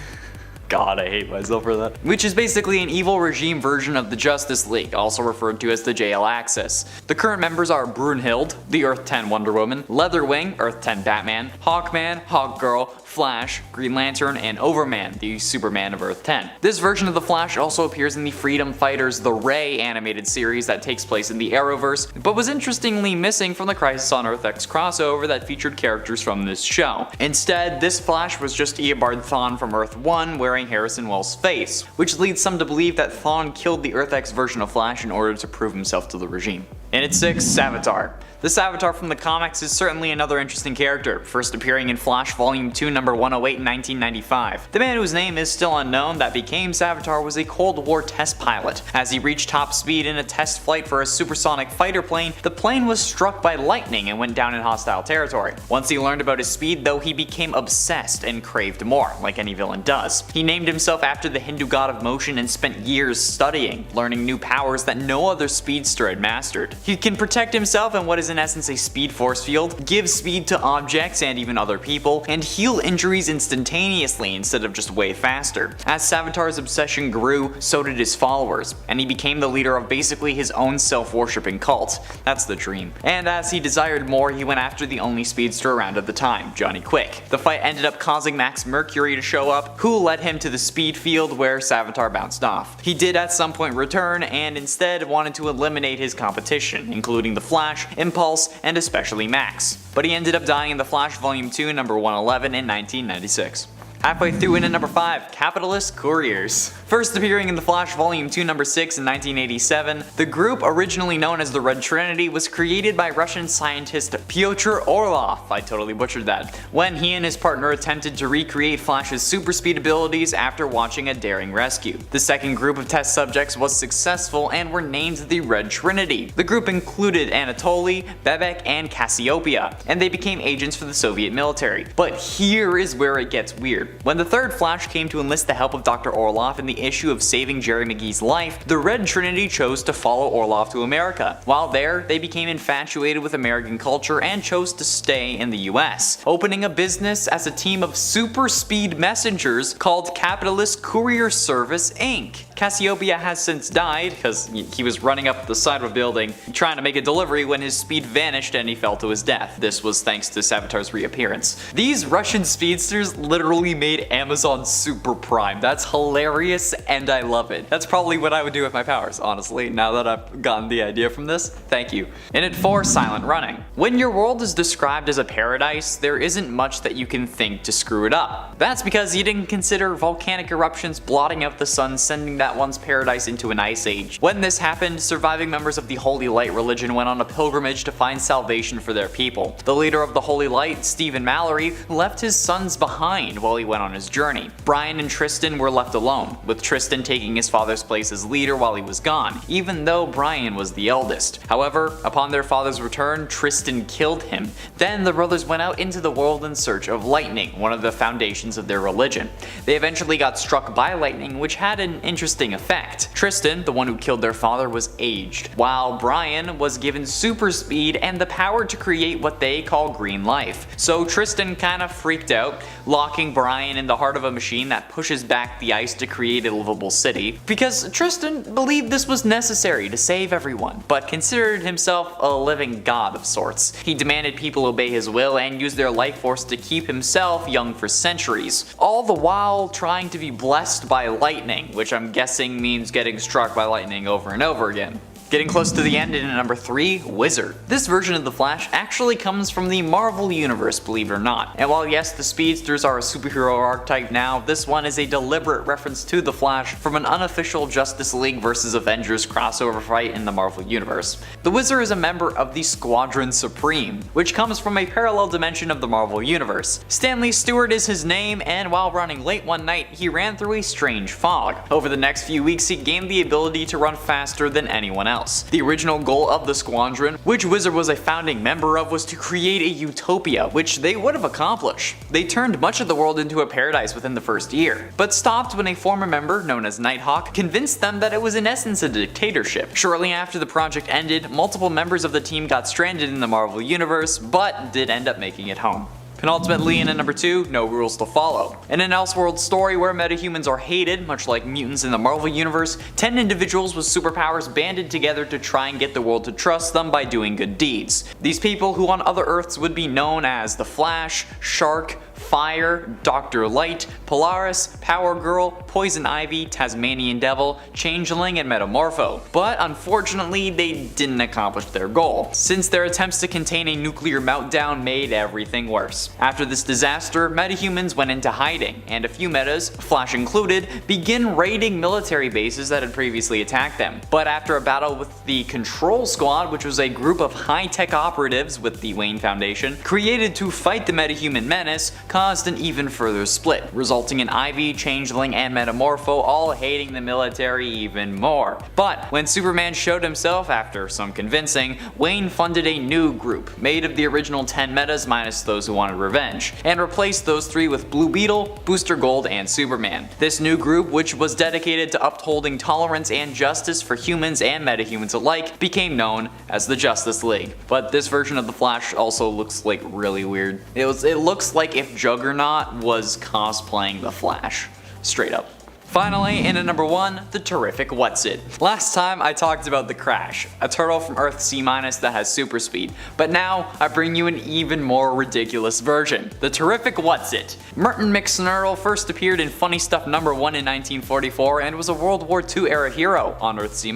God, I hate myself for that. Which is basically an evil regime version of the Justice League, also referred to as the JL Axis. The current members are Brunhild, the Earth 10 Wonder Woman, Leatherwing, Earth 10 Batman, Hawkman, Hawkgirl, Flash, Green Lantern, and Overman, the Superman of Earth 10. This version of the Flash also appears in the Freedom Fighters The Ray animated series that takes place in the Arrowverse, but was interestingly missing from the Crisis on Earth X crossover that featured characters from this show. Instead, this Flash was just Eobard Thawne from Earth 1 wearing Harrison Wells' face, which leads some to believe that Thawne killed the Earth X version of Flash in order to prove himself to the regime. And at 6, Savitar. This Savitar from the comics is certainly another interesting character, first appearing in Flash Volume 2 number 108 in 1995. The man whose name is still unknown that became Savitar was a Cold War test pilot. As he reached top speed in a test flight for a supersonic fighter plane, the plane was struck by lightning and went down in hostile territory. Once he learned about his speed though, he became obsessed and craved more, like any villain does. He named himself after the Hindu god of motion and spent years studying, learning new powers that no other speedster had mastered. He can protect himself in what is in essence a speed force field, give speed to objects and even other people, and heal injuries instantaneously instead of just way faster. As Savitar's obsession grew, so did his followers, and he became the leader of basically his own self-worshipping cult. That's the dream. And as he desired more, he went after the only speedster around at the time, Johnny Quick. The fight ended up causing Max Mercury to show up, who led him to the speed field where Savitar bounced off. He did at some point return, and instead wanted to eliminate his competition, including the Flash, Impulse, and especially Max. But he ended up dying in the Flash Volume 2 number 111 in 1996. Halfway through in at number 5, Capitalist Couriers. First appearing in the Flash Volume 2 number 6 in 1987, the group, originally known as the Red Trinity, was created by Russian scientist Pyotr Orlov, I totally butchered that, when he and his partner attempted to recreate Flash's super speed abilities after watching a daring rescue. The second group of test subjects was successful and were named the Red Trinity. The group included Anatoly, Bebek, and Cassiopeia, and they became agents for the Soviet military. But here is where it gets weird. When the third Flash came to enlist the help of Dr. Orlov in the issue of saving Jerry McGee's life, the Red Trinity chose to follow Orlov to America. While there, they became infatuated with American culture and chose to stay in the US, opening a business as a team of super speed messengers called Capitalist Courier Service Inc. Cassiopeia has since died because he was running up the side of a building trying to make a delivery when his speed vanished and he fell to his death. This was thanks to Savitar's reappearance. These Russian speedsters literally made Amazon super prime. That's hilarious and I love it. That's probably what I would do with my powers, honestly, now that I've gotten the idea from this. Thank you. And at 4, Silent Running. When your world is described as a paradise, there isn't much that you can think to screw it up. That's because you didn't consider volcanic eruptions blotting out the sun, sending that once paradise into an ice age. When this happened, surviving members of the Holy Light religion went on a pilgrimage to find salvation for their people. The leader of the Holy Light, Stephen Mallory, left his sons behind while he went on his journey. Brian and Tristan were left alone, with Tristan taking his father's place as leader while he was gone, even though Brian was the eldest. However, upon their father's return, Tristan killed him. Then the brothers went out into the world in search of lightning, one of the foundations of their religion. They eventually got struck by lightning, which had an interesting interesting effect. Tristan, the one who killed their father, was aged, while Brian was given super speed and the power to create what they call green life. So Tristan kinda freaked out, locking Brian in the heart of a machine that pushes back the ice to create a livable city, because Tristan believed this was necessary to save everyone, but considered himself a living god of sorts. He demanded people obey his will and use their life force to keep himself young for centuries, all the while trying to be blessed by lightning, which I'm guessing means getting struck by lightning over and over again. Getting close to the end in number 3, Wizard. This version of the Flash actually comes from the Marvel Universe, believe it or not. And while yes, the speedsters are a superhero archetype now, this one is a deliberate reference to the Flash from an unofficial Justice League vs Avengers crossover fight in the Marvel Universe. The Wizard is a member of the Squadron Supreme, which comes from a parallel dimension of the Marvel Universe. Stanley Stewart is his name, and while running late one night, he ran through a strange fog. Over the next few weeks, he gained the ability to run faster than anyone else. The original goal of the Squadron, which Wizard was a founding member of, was to create a utopia, which they would have accomplished. They turned much of the world into a paradise within the first year, but stopped when a former member, known as Nighthawk, convinced them that it was in essence a dictatorship. Shortly after the project ended, multiple members of the team got stranded in the Marvel Universe, but did end up making it home. Penultimately, in at number 2, No Rules to Follow. In an Elseworld story where metahumans are hated, much like mutants in the Marvel Universe, 10 individuals with superpowers banded together to try and get the world to trust them by doing good deeds. These people, who on other Earths would be known as the Flash, Shark, Fire, Dr. Light, Polaris, Power Girl, Poison Ivy, Tasmanian Devil, Changeling, and Metamorpho. But unfortunately, they didn't accomplish their goal, since their attempts to contain a nuclear meltdown made everything worse. After this disaster, metahumans went into hiding, and a few metas, Flash included, begin raiding military bases that had previously attacked them. But after a battle with the Control Squad, which was a group of high-tech operatives with the Wayne Foundation, created to fight the metahuman menace, caused an even further split, resulting in Ivy, Changeling, and Metamorpho all hating the military even more. But when Superman showed himself after some convincing, Wayne funded a new group, made of the original 10 metas minus those who wanted revenge, and replaced those 3 with Blue Beetle, Booster Gold, and Superman. This new group, which was dedicated to upholding tolerance and justice for humans and metahumans alike, became known as the Justice League. But this version of the Flash also looks like really weird. It looks like if Juggernaut was cosplaying the Flash. Straight up. Finally, in at number 1, the terrific Whatsit. Last time I talked about the Crash, a turtle from Earth C- that has super speed, but now I bring you an even more ridiculous version, the terrific Whatsit. Merton McSnurtle first appeared in Funny Stuff number 1 in 1944 and was a World War II era hero on Earth C-.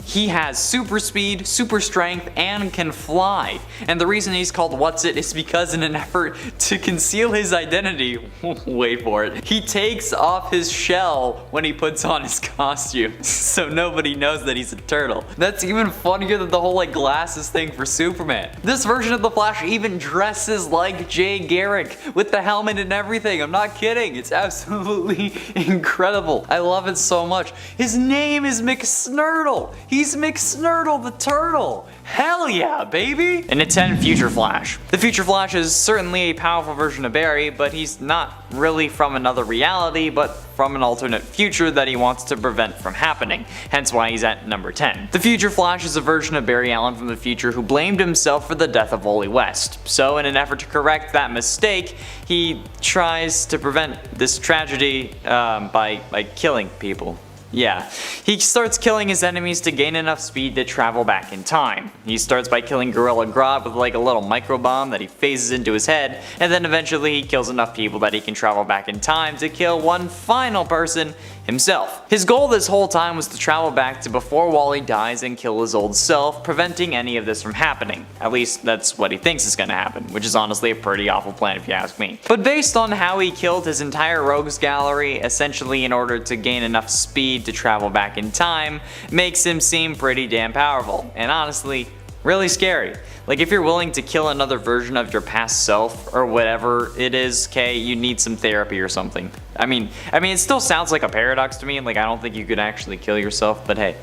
He has super speed, super strength, and can fly. And the reason he's called Whatsit is because in an effort to conceal his identity, wait for it, he takes off his shell when he puts on his costume, so nobody knows that he's a turtle. That's even funnier than the whole like glasses thing for Superman. This version of the Flash even dresses like Jay Garrick with the helmet and everything. I'm not kidding. It's absolutely incredible. I love it so much. His name is McSnurtle. He's McSnurtle the turtle. Hell yeah, baby! And at 10, Future Flash. The Future Flash is certainly a powerful version of Barry, but he's not really from another reality, but from an alternate future that he wants to prevent from happening, hence why he's at number 10. The Future Flash is a version of Barry Allen from the future who blamed himself for the death of Wally West. So in an effort to correct that mistake, he tries to prevent this tragedy by killing people. Yeah, he starts killing his enemies to gain enough speed to travel back in time. He starts by killing Gorilla Grodd with like a little microbomb that he phases into his head, and then eventually he kills enough people that he can travel back in time to kill one final person, himself. His goal this whole time was to travel back to before Wally dies and kill his old self, preventing any of this from happening. At least that's what he thinks is gonna happen, which is honestly a pretty awful plan if you ask me. But based on how he killed his entire rogues gallery, essentially in order to gain enough speed to travel back in time, makes him seem pretty damn powerful, and honestly, really scary. Like if you're willing to kill another version of your past self or whatever it is, okay, you need some therapy or something. I mean it still sounds like a paradox to me, like I don't think you could actually kill yourself, but hey.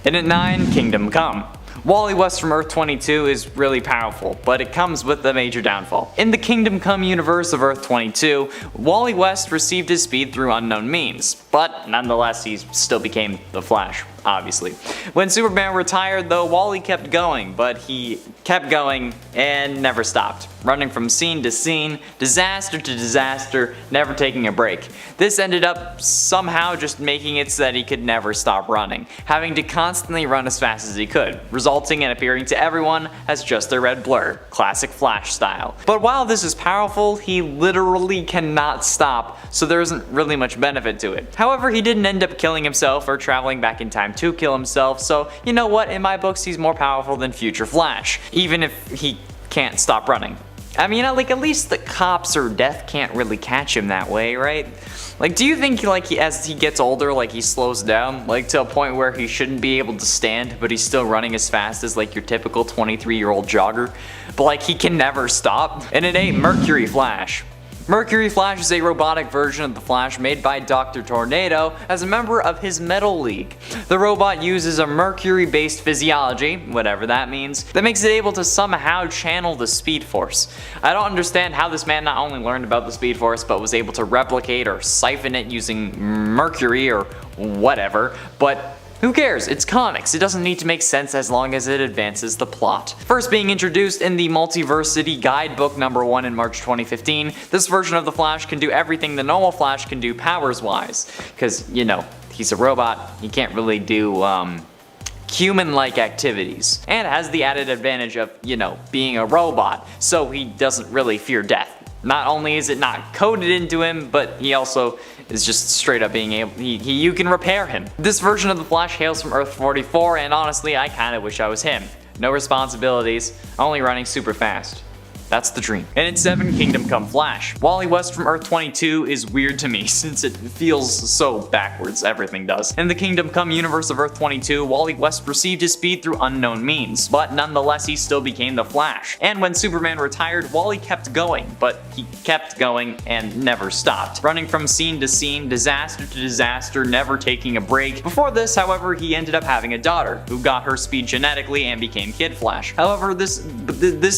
And at 9, Kingdom Come. Wally West from Earth 22 is really powerful, but it comes with a major downfall. In the Kingdom Come universe of Earth 22, Wally West received his speed through unknown means, but nonetheless he still became the Flash, obviously. When Superman retired though, Wally kept going, but he kept going and never stopped, running from scene to scene, disaster to disaster, never taking a break. This ended up somehow just making it so that he could never stop running, having to constantly run as fast as he could, resulting in appearing to everyone as just a red blur, classic Flash style. But while this is powerful, he literally cannot stop, so there isn't really much benefit to it. However, he didn't end up killing himself or traveling back in time to kill himself, so you know what, in my books he's more powerful than future Flash, even if he can't stop running. I mean, like, at least the cops or death can't really catch him that way, right? Like, do you think, like, as he gets older, like, he slows down, like, to a point where he shouldn't be able to stand, but he's still running as fast as, like, your typical 23-year-old jogger? But, like, he can never stop? And it ain't Mercury Flash. Mercury Flash is a robotic version of the Flash made by Dr. Tornado as a member of his Metal League. The robot uses a mercury-based physiology, whatever that means, that makes it able to somehow channel the Speed Force. I don't understand how this man not only learned about the Speed Force, but was able to replicate or siphon it using mercury or whatever, but who cares? It's comics. It doesn't need to make sense as long as it advances the plot. First being introduced in the Multiversity Guidebook #1 in March 2015, this version of the Flash can do everything the normal Flash can do powers-wise. Because, you know, he's a robot, he can't really do, human-like activities. And has the added advantage of, you know, being a robot, so he doesn't really fear death. Not only is it not coded into him, but he also is just straight up being able, you can repair him. This version of the Flash hails from Earth 44, and honestly, I kinda wish I was him. No responsibilities, only running super fast. That's the dream. And in 7, Kingdom Come Flash. Wally West from Earth 22 is weird to me since it feels so backwards, everything does. In the Kingdom Come universe of Earth 22, Wally West received his speed through unknown means, but nonetheless he still became the Flash. And when Superman retired, Wally kept going, but he kept going and never stopped, running from scene to scene, disaster to disaster, never taking a break. Before this, however, he ended up having a daughter, who got her speed genetically and became Kid Flash. However, this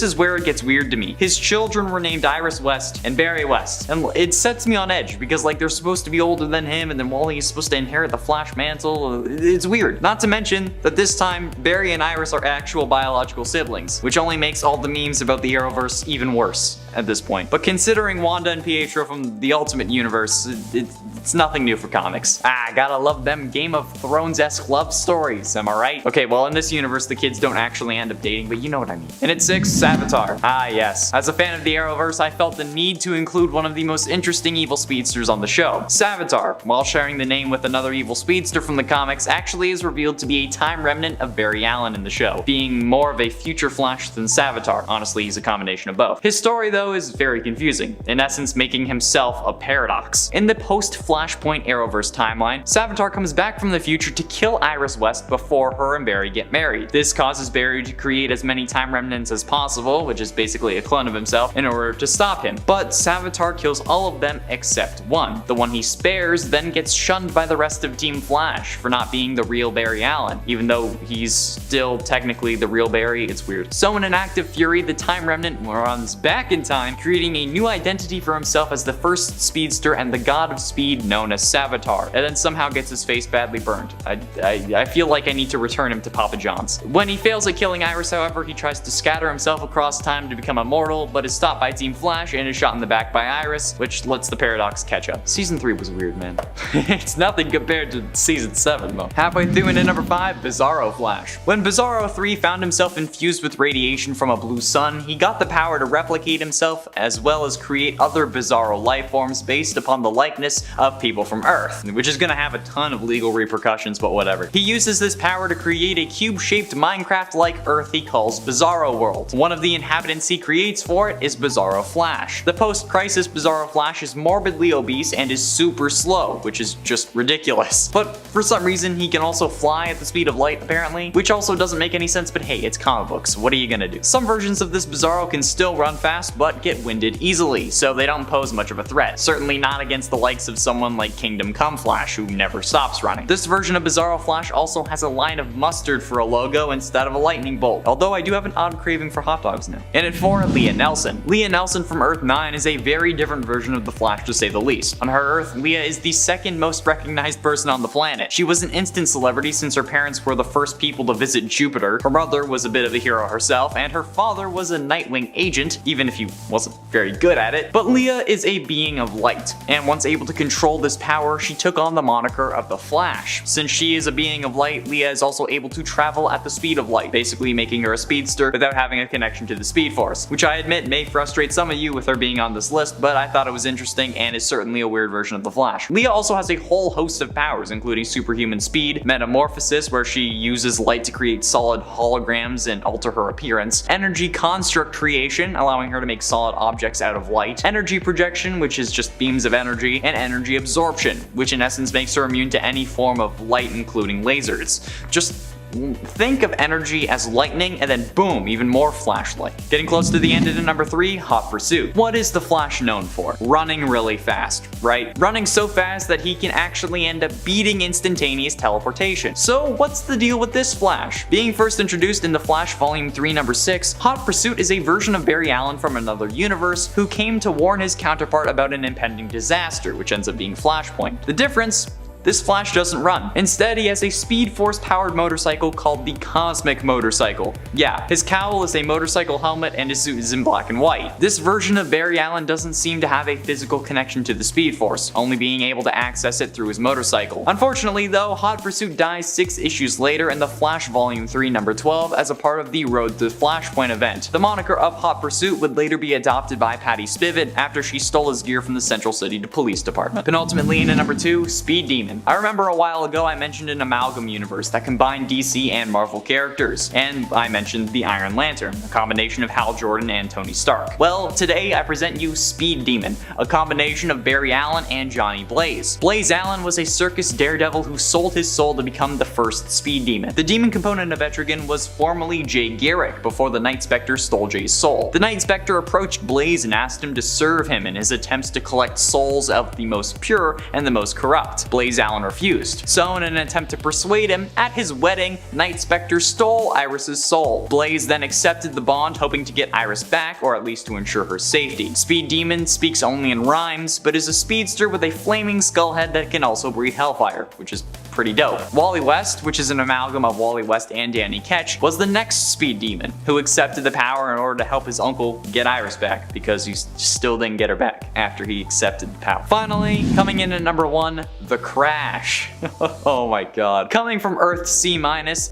is where it gets weird to me. His children were named Iris West and Barry West, and it sets me on edge because, like, they're supposed to be older than him, and then Wally is supposed to inherit the Flash mantle. It's weird. Not to mention that this time Barry and Iris are actual biological siblings, which only makes all the memes about the Arrowverse even worse at this point. But considering Wanda and Pietro from the Ultimate Universe, it's nothing new for comics. Gotta love them Game of Thrones-esque love stories, am I right? Okay, well, in this universe the kids don't actually end up dating, but you know what I mean. And at 6, Savitar. Yes. As a fan of the Arrowverse, I felt the need to include one of the most interesting evil speedsters on the show. Savitar, while sharing the name with another evil speedster from the comics, actually is revealed to be a time remnant of Barry Allen in the show, being more of a future Flash than Savitar. Honestly, he's a combination of both. His story, though, is very confusing, in essence making himself a paradox. In the post-Flashpoint Arrowverse timeline, Savitar comes back from the future to kill Iris West before her and Barry get married. This causes Barry to create as many time remnants as possible, which is basically a clone of himself, in order to stop him. But Savitar kills all of them except one. The one he spares then gets shunned by the rest of Team Flash for not being the real Barry Allen, even though he's still technically the real Barry. It's weird. So in an act of fury, the time remnant runs back in time, creating a new identity for himself as the first speedster and the god of speed known as Savitar, and then somehow gets his face badly burned. I feel like I need to return him to Papa John's. When he fails at killing Iris, however, he tries to scatter himself across time to become immortal, but is stopped by Team Flash and is shot in the back by Iris, which lets the paradox catch up. Season 3 was weird, man. It's nothing compared to Season 7, though. Halfway through into number 5, Bizarro Flash. When Bizarro 3 found himself infused with radiation from a blue sun, he got the power to replicate himself as well as create other Bizarro life forms based upon the likeness of people from Earth, which is gonna have a ton of legal repercussions, but whatever. He uses this power to create a cube-shaped Minecraft-like Earth he calls Bizarro World. One of the inhabitants he creates for it is Bizarro Flash. The post-crisis Bizarro Flash is morbidly obese and is super slow, which is just ridiculous. But for some reason, he can also fly at the speed of light, apparently, which also doesn't make any sense, but hey, it's comic books, what are you gonna do? Some versions of this Bizarro can still run fast, but but get winded easily, so they don't pose much of a threat. Certainly not against the likes of someone like Kingdom Come Flash, who never stops running. This version of Bizarro Flash also has a line of mustard for a logo instead of a lightning bolt, although I do have an odd craving for hot dogs now. And at 4, Leah Nelson. Leah Nelson from Earth 9 is a very different version of the Flash, to say the least. On her Earth, Leah is the second most recognized person on the planet. She was an instant celebrity since her parents were the first people to visit Jupiter, her mother was a bit of a hero herself, and her father was a Nightwing agent, even if he wasn't very good at it. But Leah is a being of light, and once able to control this power, she took on the moniker of the Flash. Since she is a being of light, Leah is also able to travel at the speed of light, basically making her a speedster without having a connection to the Speed Force, which I admit may frustrate some of you with her being on this list, but I thought it was interesting and is certainly a weird version of the Flash. Leah also has a whole host of powers, including superhuman speed, metamorphosis, where she uses light to create solid holograms and alter her appearance, energy construct creation, allowing her to make solid objects out of light, energy projection, which is just beams of energy, and energy absorption, which in essence makes her immune to any form of light, including lasers. Just think of energy as lightning and then boom, even more flashlight. Getting close to the end into number 3, Hot Pursuit. What is the Flash known for? Running really fast, right? Running so fast that he can actually end up beating instantaneous teleportation. So what's the deal with this Flash? Being first introduced in The Flash Volume 3 number 6, Hot Pursuit is a version of Barry Allen from another universe who came to warn his counterpart about an impending disaster, which ends up being Flashpoint. The difference? This Flash doesn't run. Instead, he has a Speed Force powered motorcycle called the Cosmic Motorcycle. Yeah, his cowl is a motorcycle helmet and his suit is in black and white. This version of Barry Allen doesn't seem to have a physical connection to the Speed Force, only being able to access it through his motorcycle. Unfortunately though, Hot Pursuit dies 6 issues later in The Flash Volume 3 number 12 as a part of the Road to Flashpoint event. The moniker of Hot Pursuit would later be adopted by Patty Spivot after she stole his gear from the Central City Police Department. Penultimately in number 2, Speed Demon. I remember a while ago I mentioned an Amalgam universe that combined DC and Marvel characters, and I mentioned the Iron Lantern, a combination of Hal Jordan and Tony Stark. Well, today I present you Speed Demon, a combination of Barry Allen and Johnny Blaze. Blaze Allen was a circus daredevil who sold his soul to become the first Speed Demon. The demon component of Etrigan was formerly Jay Garrick before the Night Spectre stole Jay's soul. The Night Spectre approached Blaze and asked him to serve him in his attempts to collect souls of the most pure and the most corrupt. Blaze Allen refused. So in an attempt to persuade him, at his wedding, Night Spectre stole Iris's soul. Blaze then accepted the bond, hoping to get Iris back, or at least to ensure her safety. Speed Demon speaks only in rhymes, but is a speedster with a flaming skull head that can also breathe hellfire, which is pretty dope. Wally West, which is an amalgam of Wally West and Danny Ketch, was the next Speed Demon, who accepted the power in order to help his uncle get Iris back, because he still didn't get her back after he accepted the power. Finally, coming in at number 1, the Crash. Oh my god. Coming from Earth C-,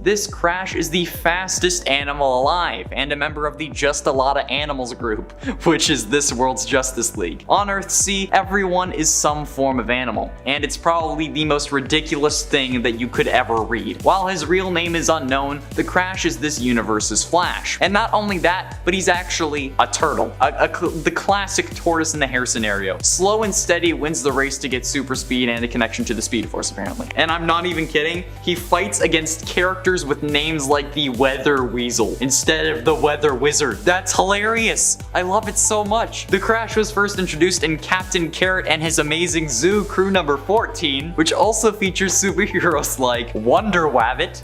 this Crash is the fastest animal alive, and a member of the Just a Lot of Animals group, which is this world's Justice League. On Earth C, everyone is some form of animal, and it's probably the most ridiculous thing that you could ever read. While his real name is unknown, the Crash is this universe's Flash. And not only that, but he's actually a turtle. The classic tortoise in the hare scenario. Slow and steady wins the race to get super speed and a connection to the Speed Force apparently. And I'm not even kidding, he fights against characters with names like the Weather Weasel instead of the Weather Wizard. That's hilarious. I love it so much. The Crash was first introduced in Captain Carrot and His Amazing Zoo Crew number 14, which also features superheroes like Wonder Wabbit,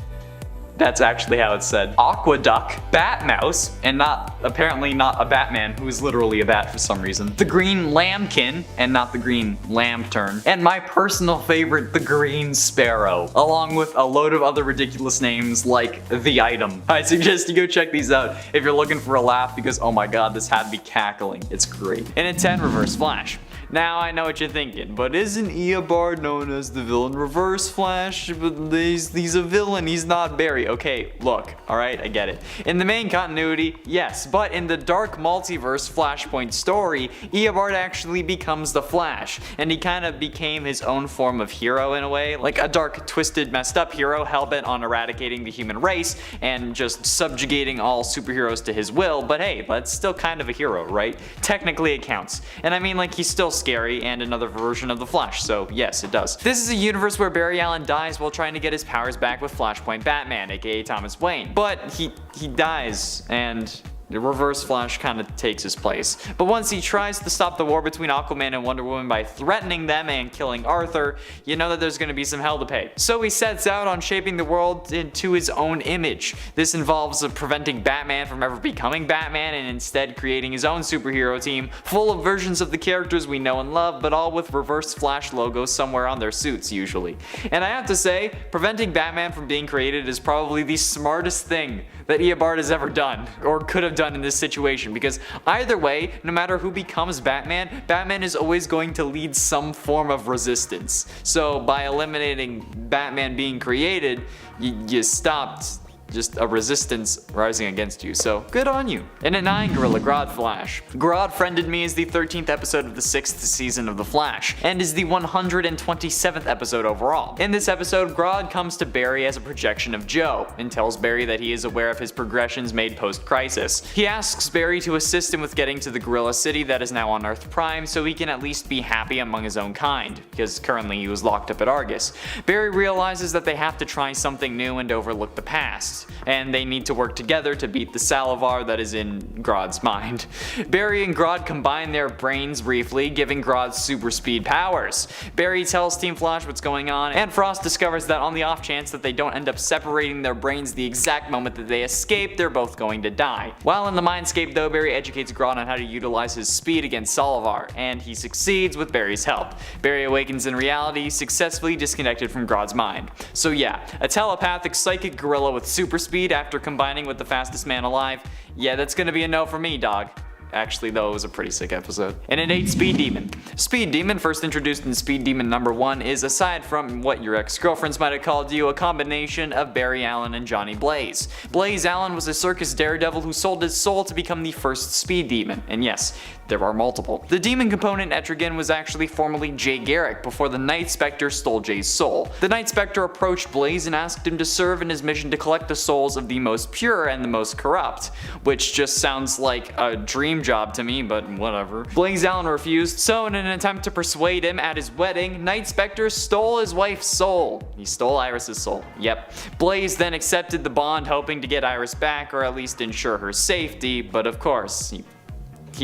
that's actually how it's said, Aquaduck, Batmouse, and apparently not a Batman, who is literally a bat for some reason, the Green Lambkin, and not the Green Lantern, and my personal favorite, the Green Sparrow, along with a load of other ridiculous names like The Item. I suggest you go check these out if you're looking for a laugh, because oh my god, this had me cackling. It's great. And at 10, Reverse Flash. Now I know what you're thinking, but isn't Eobard known as the villain Reverse Flash? But he's a villain, he's not Barry. Okay, look, alright, I get it. In the main continuity, yes, but in the dark multiverse Flashpoint story, Eobard actually becomes the Flash, and he kind of became his own form of hero in a way, like a dark, twisted, messed up hero hellbent on eradicating the human race and just subjugating all superheroes to his will, but hey, that's still kind of a hero, right? Technically it counts. And I mean, like, he's still scary and another version of the Flash, so yes, it does. This is a universe where Barry Allen dies while trying to get his powers back with Flashpoint Batman, aka Thomas Wayne. But he dies, and Reverse Flash kind of takes his place. But once he tries to stop the war between Aquaman and Wonder Woman by threatening them and killing Arthur, you know that there's going to be some hell to pay. So he sets out on shaping the world into his own image. This involves preventing Batman from ever becoming Batman and instead creating his own superhero team full of versions of the characters we know and love, but all with Reverse Flash logos somewhere on their suits usually. And I have to say, preventing Batman from being created is probably the smartest thing that Eobard has ever done, or could have done in this situation, because either way, no matter who becomes Batman, Batman is always going to lead some form of resistance. So by eliminating Batman being created, you stopped just a resistance rising against you, so good on you. And at 9, Gorilla Grodd Flash. Grodd Friended Me is the 13th episode of the 6th season of The Flash, and is the 127th episode overall. In this episode, Grodd comes to Barry as a projection of Joe, and tells Barry that he is aware of his progressions made post-crisis. He asks Barry to assist him with getting to the Gorilla City that is now on Earth Prime, so he can at least be happy among his own kind, because currently he was locked up at Argus. Barry realizes that they have to try something new and overlook the past, and they need to work together to beat the Salivar that is in Grodd's mind. Barry and Grodd combine their brains briefly, giving Grodd super speed powers. Barry tells Team Flash what's going on, and Frost discovers that on the off chance that they don't end up separating their brains the exact moment that they escape, they're both going to die. While in the Mindscape though, Barry educates Grodd on how to utilize his speed against Salivar, and he succeeds with Barry's help. Barry awakens in reality, successfully disconnected from Grodd's mind. So yeah, a telepathic psychic gorilla with super speed after combining with the fastest man alive, yeah, that's gonna be a no for me, dog. Actually though, it was a pretty sick episode. And at 8, Speed Demon. Speed Demon, first introduced in Speed Demon number 1, is, aside from what your ex-girlfriends might have called you, a combination of Barry Allen and Johnny Blaze. Blaze Allen was a circus daredevil who sold his soul to become the first Speed Demon, and yes, there are multiple. The demon component Etrigan was actually formerly Jay Garrick before the Night Spectre stole Jay's soul. The Night Spectre approached Blaze and asked him to serve in his mission to collect the souls of the most pure and the most corrupt, which just sounds like a dream job to me, but whatever. Blaze Allen refused, so in an attempt to persuade him at his wedding, Night Spectre stole his wife's soul. He stole Iris's soul, yep. Blaze then accepted the bond, hoping to get Iris back, or at least ensure her safety, but of course, he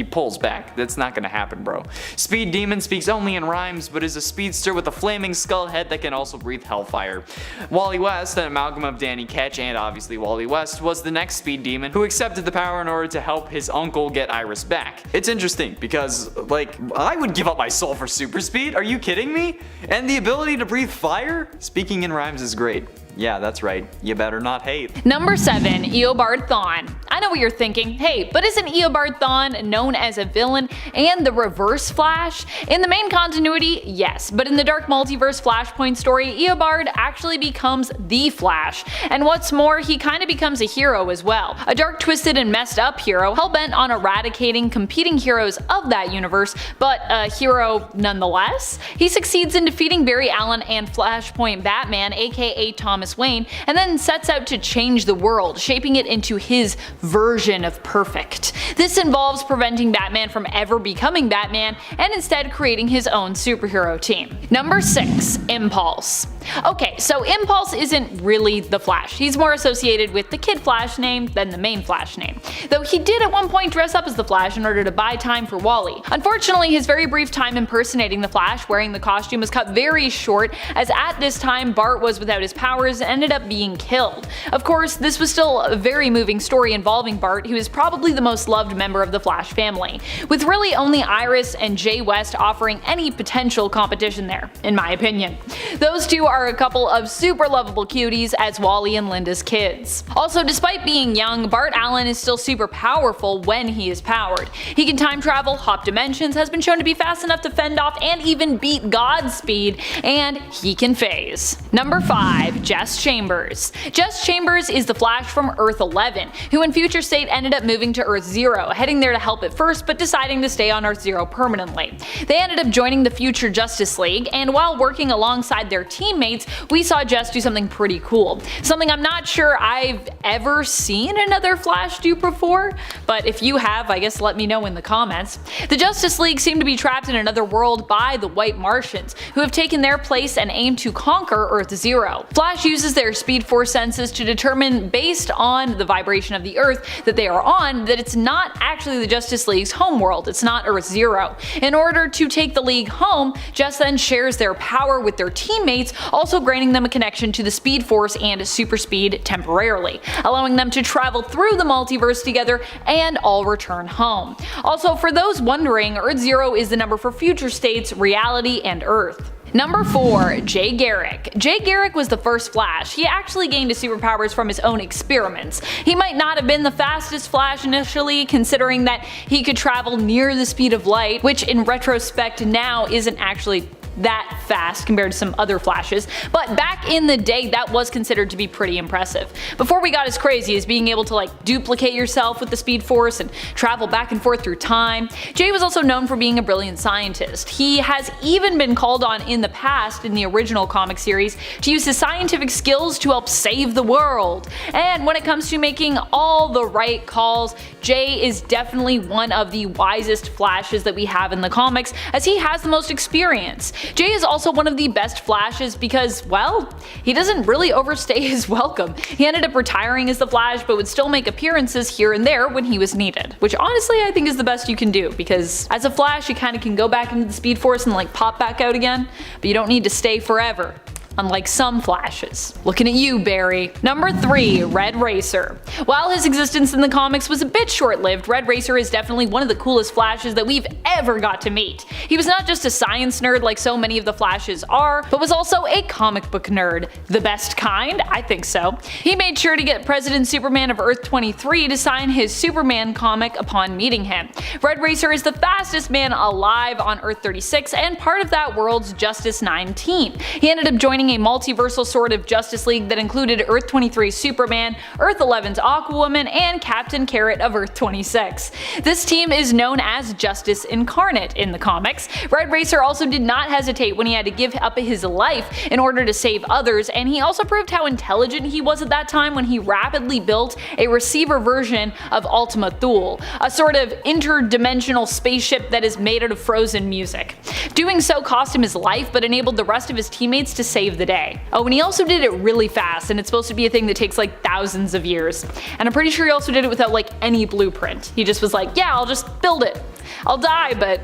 pulls back. That's not gonna happen, bro. Speed Demon speaks only in rhymes, but is a speedster with a flaming skull head that can also breathe hellfire. Wally West, an amalgam of Danny Ketch and obviously Wally West, was the next Speed Demon who accepted the power in order to help his uncle get Iris back. It's interesting because, like, I would give up my soul for super speed. Are you kidding me? And the ability to breathe fire? Speaking in rhymes is great. Yeah, that's right. You better not hate. Number 7, Eobard Thawne. I know what you're thinking. Hey, but isn't Eobard Thawne known as a villain and the Reverse Flash? In the main continuity, yes, but in the Dark Multiverse Flashpoint story, Eobard actually becomes the Flash. And what's more, he kinda becomes a hero as well. A dark, twisted, and messed up hero, hellbent on eradicating competing heroes of that universe, but a hero nonetheless. He succeeds in defeating Barry Allen and Flashpoint Batman, aka Thomas Wayne, and then sets out to change the world, shaping it into his version of perfect. This involves preventing Batman from ever becoming Batman, and instead creating his own superhero team. Number 6, Impulse. Okay, so Impulse isn't really the Flash. He's more associated with the Kid Flash name than the main Flash name, though he did at one point dress up as the Flash in order to buy time for Wally. Unfortunately, his very brief time impersonating the Flash wearing the costume was cut very short, as at this time Bart was without his powers and ended up being killed. Of course, this was still a very moving story involving Bart, who is probably the most loved member of the Flash family, with really only Iris and Jay West offering any potential competition there, in my opinion. Those two are a couple of super lovable cuties as Wally and Linda's kids. Also, despite being young, Bart Allen is still super powerful when he is powered. He can time travel, hop dimensions, has been shown to be fast enough to fend off and even beat Godspeed, and he can phase. Number 5, Jess Chambers. Jess Chambers is the Flash from Earth 11, who in Future State ended up moving to Earth 0, heading there to help at first but deciding to stay on Earth 0 permanently. They ended up joining the Future Justice League, and while working alongside their teammates teammates, we saw Jess do something pretty cool. Something I'm not sure I've ever seen another Flash do before, but if you have, I guess let me know in the comments. The Justice League seem to be trapped in another world by the White Martians, who have taken their place and aim to conquer Earth Zero. Flash uses their Speed Force senses to determine, based on the vibration of the Earth that they are on, that it's not actually the Justice League's home world, it's not Earth Zero. In order to take the League home, Jess then shares their power with their teammates, also granting them a connection to the Speed Force and super speed temporarily, allowing them to travel through the multiverse together and all return home. Also, for those wondering, Earth Zero is the number for future states, reality, and Earth. Number 4. Jay Garrick. Jay Garrick was the first Flash. He actually gained his superpowers from his own experiments. He might not have been the fastest Flash initially, considering that he could travel near the speed of light, which in retrospect now isn't actually that fast compared to some other Flashes, but back in the day that was considered to be pretty impressive. Before we got as crazy as being able to duplicate yourself with the Speed Force and travel back and forth through time, Jay was also known for being a brilliant scientist. He has even been called on in the past in the original comic series to use his scientific skills to help save the world. And when it comes to making all the right calls, Jay is definitely one of the wisest Flashes that we have in the comics, as he has the most experience. Jay is also one of the best Flashes because, well, he doesn't really overstay his welcome. He ended up retiring as the Flash, but would still make appearances here and there when he was needed, which honestly I think is the best you can do, because as a Flash you kinda can go back into the Speed Force and pop back out again, but you don't need to stay forever, unlike some Flashes. Looking at you, Barry. Number 3. Red Racer. While his existence in the comics was a bit short-lived, Red Racer is definitely one of the coolest Flashes that we've ever got to meet. He was not just a science nerd like so many of the Flashes are, but was also a comic book nerd. The best kind? I think so. He made sure to get President Superman of Earth 23 to sign his Superman comic upon meeting him. Red Racer is the fastest man alive on Earth 36 and part of that world's Justice 9 team. He ended up joining a multiversal sort of Justice League that included Earth 23's Superman, Earth 11's Aquawoman, and Captain Carrot of Earth 26. This team is known as Justice Incarnate in the comics. Red Racer also did not hesitate when he had to give up his life in order to save others, and he also proved how intelligent he was at that time when he rapidly built a receiver version of Ultima Thule, a sort of interdimensional spaceship that is made out of frozen music. Doing so cost him his life, but enabled the rest of his teammates to save the day. Oh, and he also did it really fast, and it's supposed to be a thing that takes thousands of years. And I'm pretty sure he also did it without any blueprint. He just was yeah, I'll just build it. I'll die, but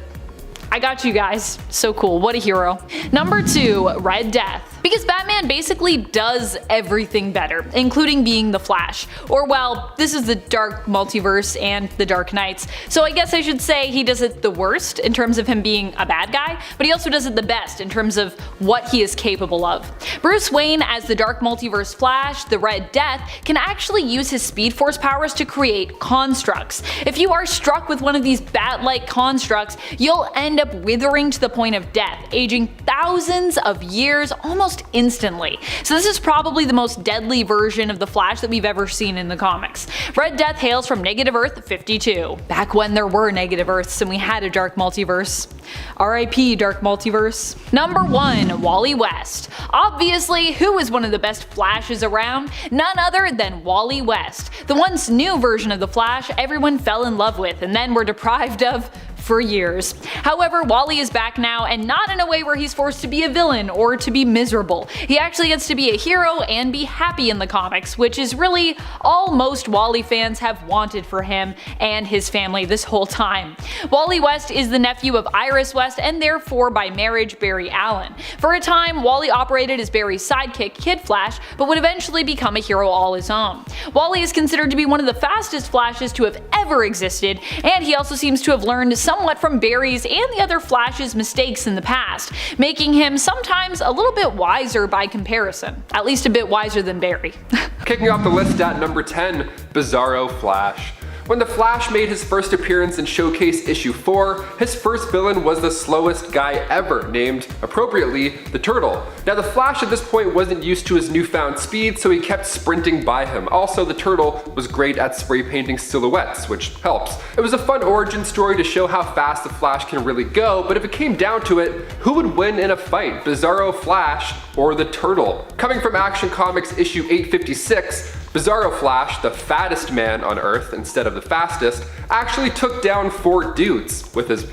I got you guys. So cool, what a hero. Number 2, Red Death. Because Batman basically does everything better, including being the Flash. Or well, this is the Dark Multiverse and the Dark Knights, so I guess I should say he does it the worst in terms of him being a bad guy, but he also does it the best in terms of what he is capable of. Bruce Wayne as the Dark Multiverse Flash, the Red Death, can actually use his Speed Force powers to create constructs. If you are struck with one of these bat-like constructs, you'll end up withering to the point of death, aging thousands of years almost instantly. So this is probably the most deadly version of the Flash that we've ever seen in the comics. Red Death hails from Negative Earth 52, back when there were negative Earths and we had a Dark Multiverse. RIP Dark Multiverse. Number 1, Wally West. Obviously, who is one of the best Flashes around? None other than Wally West, the once new version of the Flash everyone fell in love with and then were deprived of for years. However, Wally is back now, and not in a way where he's forced to be a villain or to be miserable. He actually gets to be a hero and be happy in the comics, which is really all most Wally fans have wanted for him and his family this whole time. Wally West is the nephew of Iris West and therefore by marriage Barry Allen. For a time, Wally operated as Barry's sidekick, Kid Flash, but would eventually become a hero all his own. Wally is considered to be one of the fastest Flashes to have ever existed, and he also seems to have learned somewhat from Barry's and the other Flash's mistakes in the past, making him sometimes a little bit wiser by comparison. At least a bit wiser than Barry. Kicking off the list at number 10, Bizarro Flash. When the Flash made his first appearance in Showcase issue 4, his first villain was the slowest guy ever, named, appropriately, the Turtle. Now the Flash at this point wasn't used to his newfound speed, so he kept sprinting by him. Also, the Turtle was great at spray painting silhouettes, which helps. It was a fun origin story to show how fast the Flash can really go, but if it came down to it, who would win in a fight, Bizarro Flash or the Turtle? Coming from Action Comics issue 856, Bizarro Flash, the fattest man on Earth instead of the fastest, actually took down 4 dudes with his,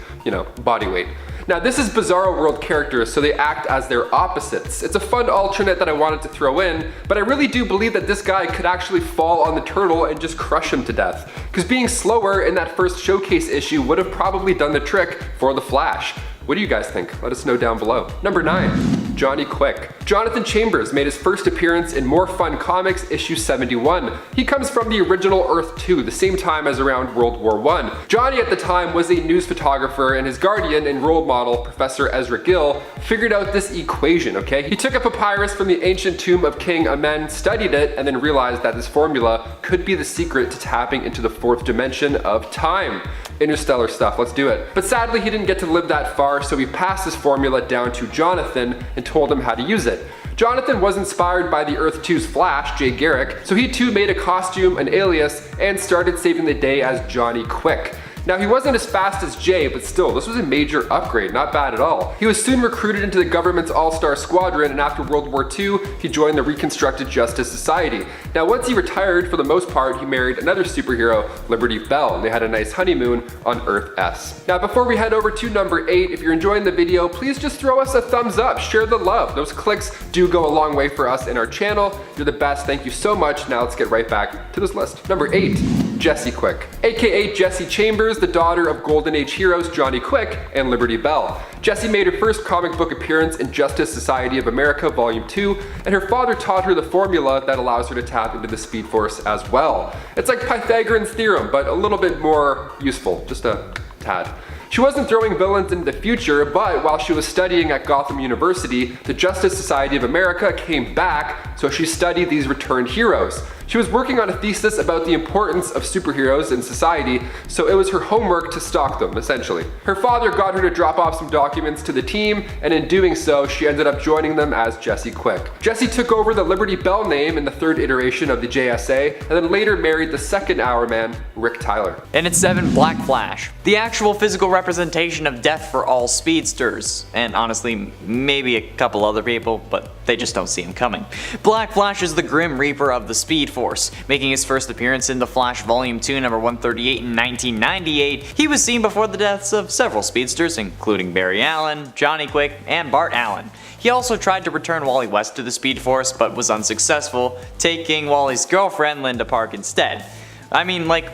body weight. Now this is Bizarro World characters, so they act as their opposites. It's a fun alternate that I wanted to throw in, but I really do believe that this guy could actually fall on the Turtle and just crush him to death. Because being slower in that first Showcase issue would have probably done the trick for the Flash. What do you guys think? Let us know down below. Number 9. Johnny Quick. Jonathan Chambers made his first appearance in More Fun Comics issue 71. He comes from the original Earth 2, the same time as around World War I. Johnny at the time was a news photographer, and his guardian and role model, Professor Ezra Gill, figured out this equation, okay? He took a papyrus from the ancient tomb of King Amen, studied it, and then realized that this formula could be the secret to tapping into the 4th dimension of time. Interstellar stuff, let's do it. But sadly, he didn't get to live that far, so he passed this formula down to Jonathan and told him how to use it. Jonathan was inspired by the Earth 2's Flash, Jay Garrick, so he too made a costume, an alias, and started saving the day as Johnny Quick. Now he wasn't as fast as Jay, but still, this was a major upgrade, not bad at all. He was soon recruited into the government's all-star squadron, and after World War II, he joined the reconstructed Justice Society. Now once he retired, for the most part, he married another superhero, Liberty Bell, and they had a nice honeymoon on Earth S. Now before we head over to number 8, if you're enjoying the video, please just throw us a thumbs up, share the love. Those clicks do go a long way for us in our channel. You're the best, thank you so much. Now let's get right back to this list. Number 8. Jessie Quick, aka Jessie Chambers, the daughter of Golden Age heroes Johnny Quick and Liberty Bell. Jessie made her first comic book appearance in Justice Society of America Volume 2, and her father taught her the formula that allows her to tap into the Speed Force as well. It's like Pythagorean's theorem, but a little bit more useful, just a tad. She wasn't throwing villains into the future, but while she was studying at Gotham University, the Justice Society of America came back, so she studied these returned heroes. She was working on a thesis about the importance of superheroes in society, so it was her homework to stalk them, essentially. Her father got her to drop off some documents to the team, and in doing so, she ended up joining them as Jessie Quick. Jessie took over the Liberty Bell name in the 3rd iteration of the JSA, and then later married the 2nd Hour Man, Rick Tyler. And it's 7. Black Flash, the actual physical representation of death for all speedsters, and honestly, maybe a couple other people, but they just don't see him coming. Black Flash is the Grim Reaper of the Speed Force. Making his first appearance in The Flash Volume 2 number 138 in 1998, he was seen before the deaths of several speedsters, including Barry Allen, Johnny Quick, and Bart Allen. He also tried to return Wally West to the Speed Force, but was unsuccessful, taking Wally's girlfriend Linda Park instead. I mean, like,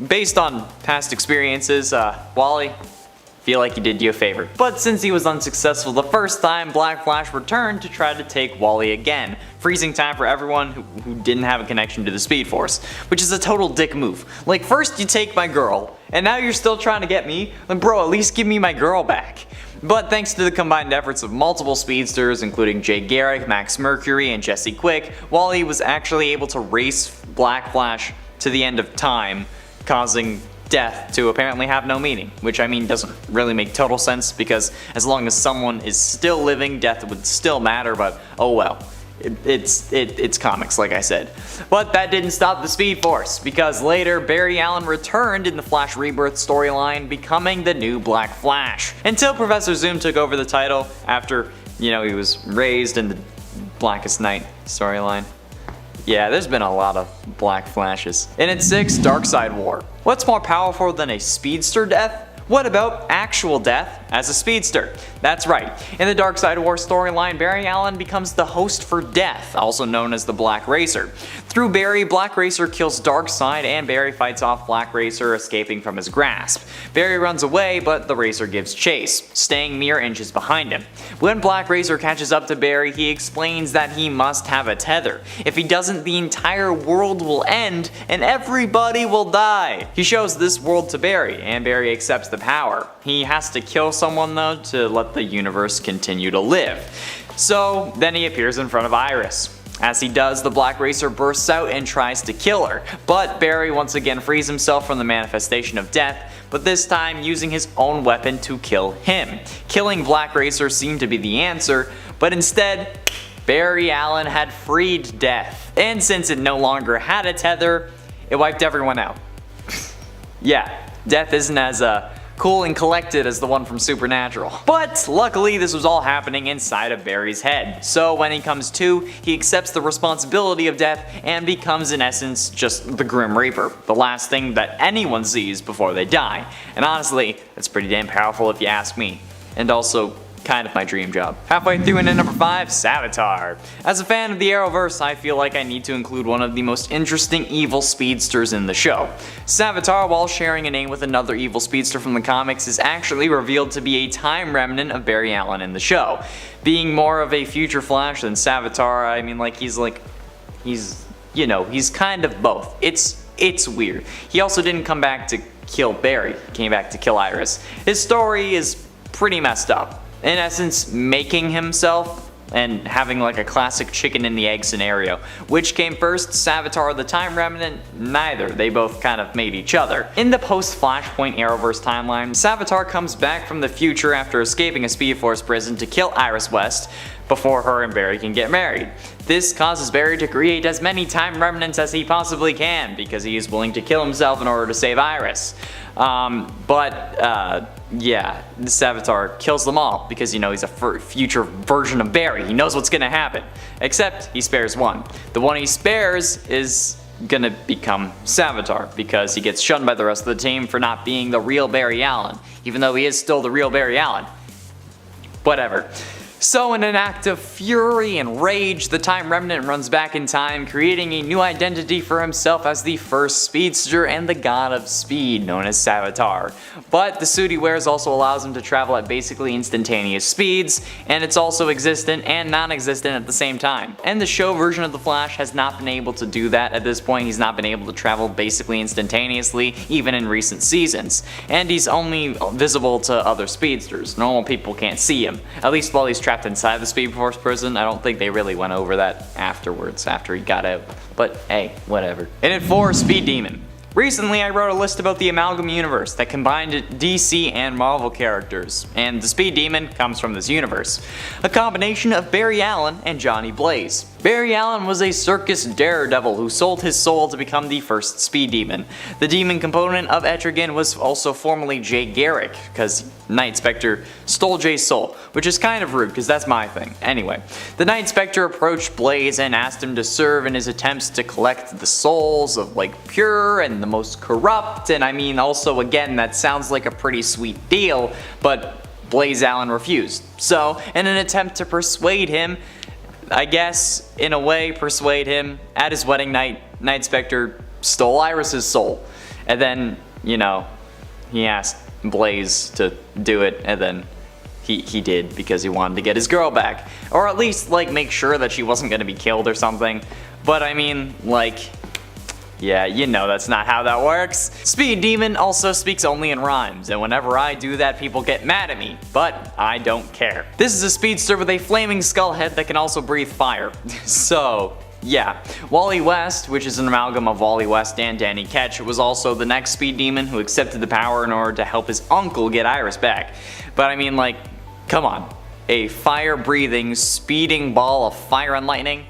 based on past experiences, Wally, feel like he did you a favor. But since he was unsuccessful the first time, Black Flash returned to try to take Wally again, freezing time for everyone who didn't have a connection to the Speed Force, which is a total dick move. Like, first you take my girl, and now you're still trying to get me? Like, bro, at least give me my girl back. But thanks to the combined efforts of multiple speedsters, including Jay Garrick, Max Mercury, and Jessie Quick, Wally was actually able to race Black Flash to the end of time, causing death to apparently have no meaning, which I mean doesn't really make total sense, because as long as someone is still living, death would still matter, but oh well. It's comics, like I said. But that didn't stop the Speed Force, because later Barry Allen returned in the Flash Rebirth storyline, becoming the new Black Flash, until Professor Zoom took over the title after, he was raised in the Blackest Night storyline. Yeah, there's been a lot of Black Flashes. And at 6, Darkseid War. What's more powerful than a speedster death? What about actual death as a speedster? That's right, in the Darkseid War storyline, Barry Allen becomes the host for Death, also known as the Black Racer. Through Barry, Black Racer kills Darkseid, and Barry fights off Black Racer, escaping from his grasp. Barry runs away, but the Racer gives chase, staying mere inches behind him. When Black Racer catches up to Barry, he explains that he must have a tether. If he doesn't, the entire world will end, and everybody will die. He shows this world to Barry, and Barry accepts the power. He has to kill someone though to let the universe continue to live. So then he appears in front of Iris. As he does, the Black Racer bursts out and tries to kill her, but Barry once again frees himself from the manifestation of death, but this time using his own weapon to kill him. Killing Black Racer seemed to be the answer, but instead, Barry Allen had freed Death, and since it no longer had a tether, it wiped everyone out. Yeah, Death isn't as cool and collected as the one from Supernatural. But luckily this was all happening inside of Barry's head, so when he comes to, he accepts the responsibility of Death and becomes in essence just the Grim Reaper, the last thing that anyone sees before they die. And honestly, that's pretty damn powerful if you ask me. And also, kind of my dream job. Halfway through into number 5, Savitar. As a fan of the Arrowverse, I feel like I need to include one of the most interesting evil speedsters in the show. Savitar, while sharing a name with another evil speedster from the comics, is actually revealed to be a time remnant of Barry Allen in the show. Being more of a future Flash than Savitar, I mean, like, he's kind of both. It's weird. He also didn't come back to kill Barry, he came back to kill Iris. His story is pretty messed up. In essence, making himself and having like a classic chicken and the egg scenario. Which came first, Savitar or the Time Remnant? Neither, they both kind of made each other. In the post-Flashpoint Arrowverse timeline, Savitar comes back from the future after escaping a Speed Force prison to kill Iris West before her and Barry can get married. This causes Barry to create as many Time Remnants as he possibly can because he is willing to kill himself in order to save Iris. Yeah, Savitar kills them all because, you know, he's a future version of Barry. He knows what's gonna happen. Except he spares one. The one he spares is gonna become Savitar because he gets shunned by the rest of the team for not being the real Barry Allen, even though he is still the real Barry Allen. Whatever. So in an act of fury and rage, the Time Remnant runs back in time, creating a new identity for himself as the first speedster and the god of speed, known as Savitar. But the suit he wears also allows him to travel at basically instantaneous speeds, and it's also existent and non-existent at the same time. And the show version of the Flash has not been able to do that at this point. He's not been able to travel basically instantaneously, even in recent seasons. And he's only visible to other speedsters. Normal people can't see him, at least while he's trapped inside the Speed Force prison. I don't think they really went over that afterwards, after he got out. But hey, whatever. And at 4, Speed Demon. Recently I wrote a list about the Amalgam universe that combined DC and Marvel characters, and the Speed Demon comes from this universe. A combination of Barry Allen and Johnny Blaze. Barry Allen was a circus daredevil who sold his soul to become the first Speed Demon. The demon component of Etrigan was also formerly Jay Garrick, because Night Spectre stole Jay's soul, which is kind of rude because that's my thing. Anyway, the Night Spectre approached Blaze and asked him to serve in his attempts to collect the souls of like pure and the most corrupt, and I mean also again that sounds like a pretty sweet deal, but Blaze Allen refused. So in an attempt to persuade him, I guess, in a way, persuade him, at his wedding night, Night Spectre stole Iris's soul. And then, you know, he asked Blaze to do it, and then he did because he wanted to get his girl back. Or at least, like, make sure that she wasn't gonna be killed or something. But I mean, like, yeah, you know that's not how that works. Speed Demon also speaks only in rhymes, and whenever I do that people get mad at me, but I don't care. This is a speedster with a flaming skull head that can also breathe fire. So, yeah. Wally West, which is an amalgam of Wally West and Danny Ketch, was also the next Speed Demon who accepted the power in order to help his uncle get Iris back. But I mean, like, come on. A fire-breathing, speeding ball of fire and lightning?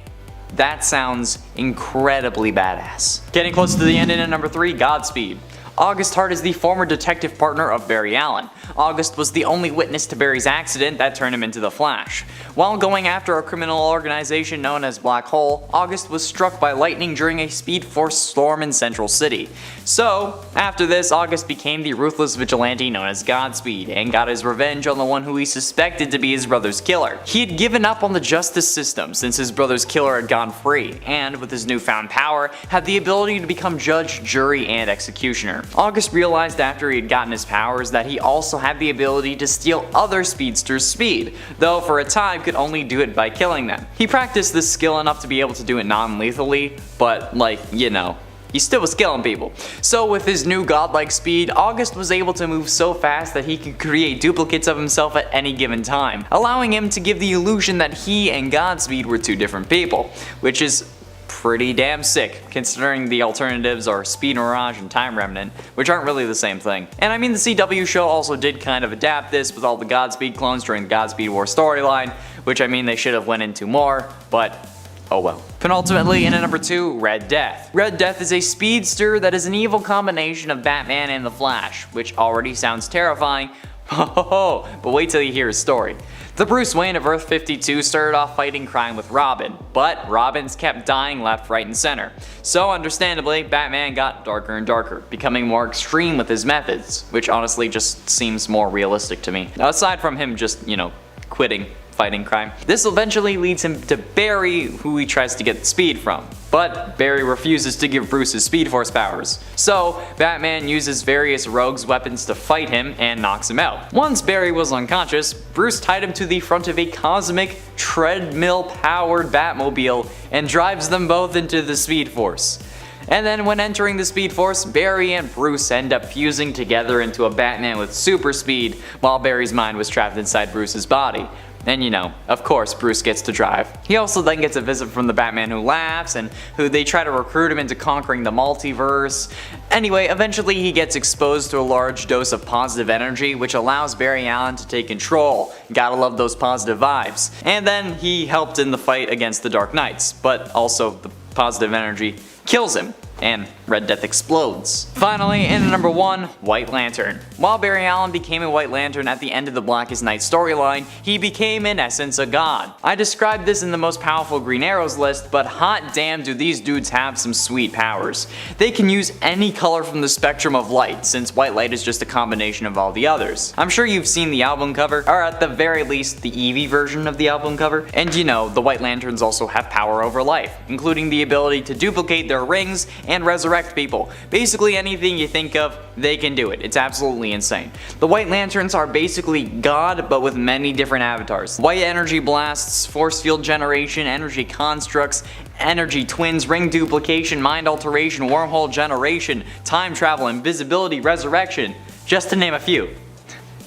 That sounds incredibly badass. Getting close to the end in at number 3, Godspeed. August Hart is the former detective partner of Barry Allen. August was the only witness to Barry's accident that turned him into the Flash. While going after a criminal organization known as Black Hole, August was struck by lightning during a Speed Force storm in Central City. So, after this, August became the ruthless vigilante known as Godspeed, and got his revenge on the one who he suspected to be his brother's killer. He had given up on the justice system since his brother's killer had gone free, and with his newfound power, had the ability to become judge, jury, and executioner. August realized after he had gotten his powers that he also had the ability to steal other speedsters' speed, though for a time could only do it by killing them. He practiced this skill enough to be able to do it non-lethally, but like, you know, he still was killing people. So with his new godlike speed, August was able to move so fast that he could create duplicates of himself at any given time, allowing him to give the illusion that he and Godspeed were two different people, which is pretty damn sick, considering the alternatives are Speed Mirage and Time Remnant, which aren't really the same thing. And I mean, the CW show also did kind of adapt this with all the Godspeed clones during the Godspeed War storyline, which I mean they should have went into more, but oh well. Penultimately, in at number 2, Red Death. Red Death is a speedster that is an evil combination of Batman and the Flash, which already sounds terrifying, but wait till you hear his story. The Bruce Wayne of Earth 52 started off fighting crime with Robin, but Robins kept dying left, right, and center. So understandably, Batman got darker and darker, becoming more extreme with his methods, which honestly just seems more realistic to me. Aside from him just, quitting fighting crime. This eventually leads him to Barry, who he tries to get speed from. But Barry refuses to give Bruce his Speed Force powers. So Batman uses various rogues' weapons to fight him and knocks him out. Once Barry was unconscious, Bruce tied him to the front of a cosmic, treadmill-powered Batmobile and drives them both into the Speed Force. And then when entering the Speed Force, Barry and Bruce end up fusing together into a Batman with super speed, while Barry's mind was trapped inside Bruce's body. And of course Bruce gets to drive. He also then gets a visit from the Batman Who Laughs, and who they try to recruit him into conquering the multiverse. Anyway, eventually he gets exposed to a large dose of positive energy, which allows Barry Allen to take control. Gotta love those positive vibes. And then he helped in the fight against the Dark Knights, but also the positive energy kills him, and Red Death explodes. Finally, in at number 1, White Lantern. While Barry Allen became a White Lantern at the end of the Blackest Night storyline, he became in essence a god. I described this in the most powerful Green Arrows list, but hot damn do these dudes have some sweet powers. They can use any color from the spectrum of light, since white light is just a combination of all the others. I'm sure you've seen the album cover, or at the very least the Eevee version of the album cover, and the White Lanterns also have power over life, including the ability to duplicate their rings and resurrect people. Basically anything you think of, they can do it. It's absolutely insane. The White Lanterns are basically God, but with many different avatars. White energy blasts, force field generation, energy constructs, energy twins, ring duplication, mind alteration, wormhole generation, time travel, invisibility, resurrection, just to name a few.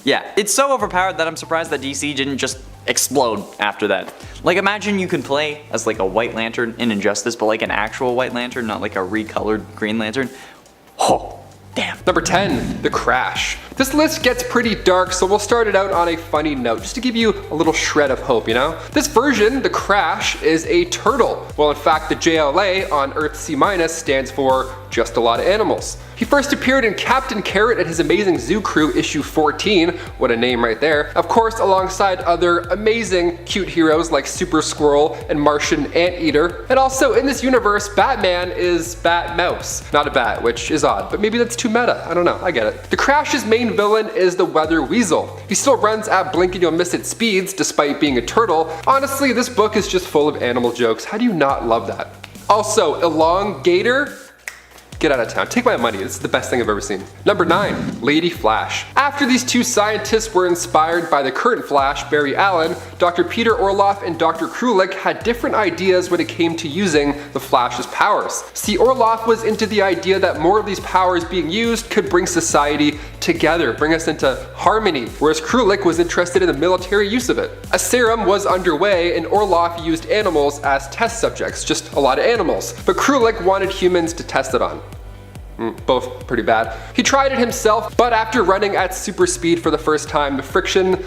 Yeah, it's so overpowered that I'm surprised that DC didn't just explode after that. Like, imagine you could play as like a White Lantern in Injustice, but like an actual White Lantern, not like a recolored Green Lantern. Oh, damn. Number 10, The Crash. This list gets pretty dark, so we'll start it out on a funny note, just to give you a little shred of hope, This version, The Crash, is a turtle. Well, in fact, the JLA on Earth C- stands for Just a Lot of Animals. He first appeared in Captain Carrot and His Amazing Zoo Crew issue 14, what a name right there, of course alongside other amazing cute heroes like Super Squirrel and Martian Anteater. And also in this universe, Batman is Bat Mouse, not a bat, which is odd, but maybe that's too meta, I don't know, I get it. The Crash's main villain is the Weather Weasel. He still runs at blink and you'll miss it speeds despite being a turtle. Honestly, this book is just full of animal jokes, how do you not love that? Also, Elongator? Get out of town. Take my money. This is the best thing I've ever seen. Number 9, Lady Flash. After these two scientists were inspired by the current Flash, Barry Allen, Dr. Peter Orloff and Dr. Krulik had different ideas when it came to using the Flash's powers. See, Orloff was into the idea that more of these powers being used could bring society together, bring us into harmony, whereas Krulik was interested in the military use of it. A serum was underway and Orloff used animals as test subjects, just a lot of animals, but Krulik wanted humans to test it on. Both pretty bad. He tried it himself, but after running at super speed for the first time, the friction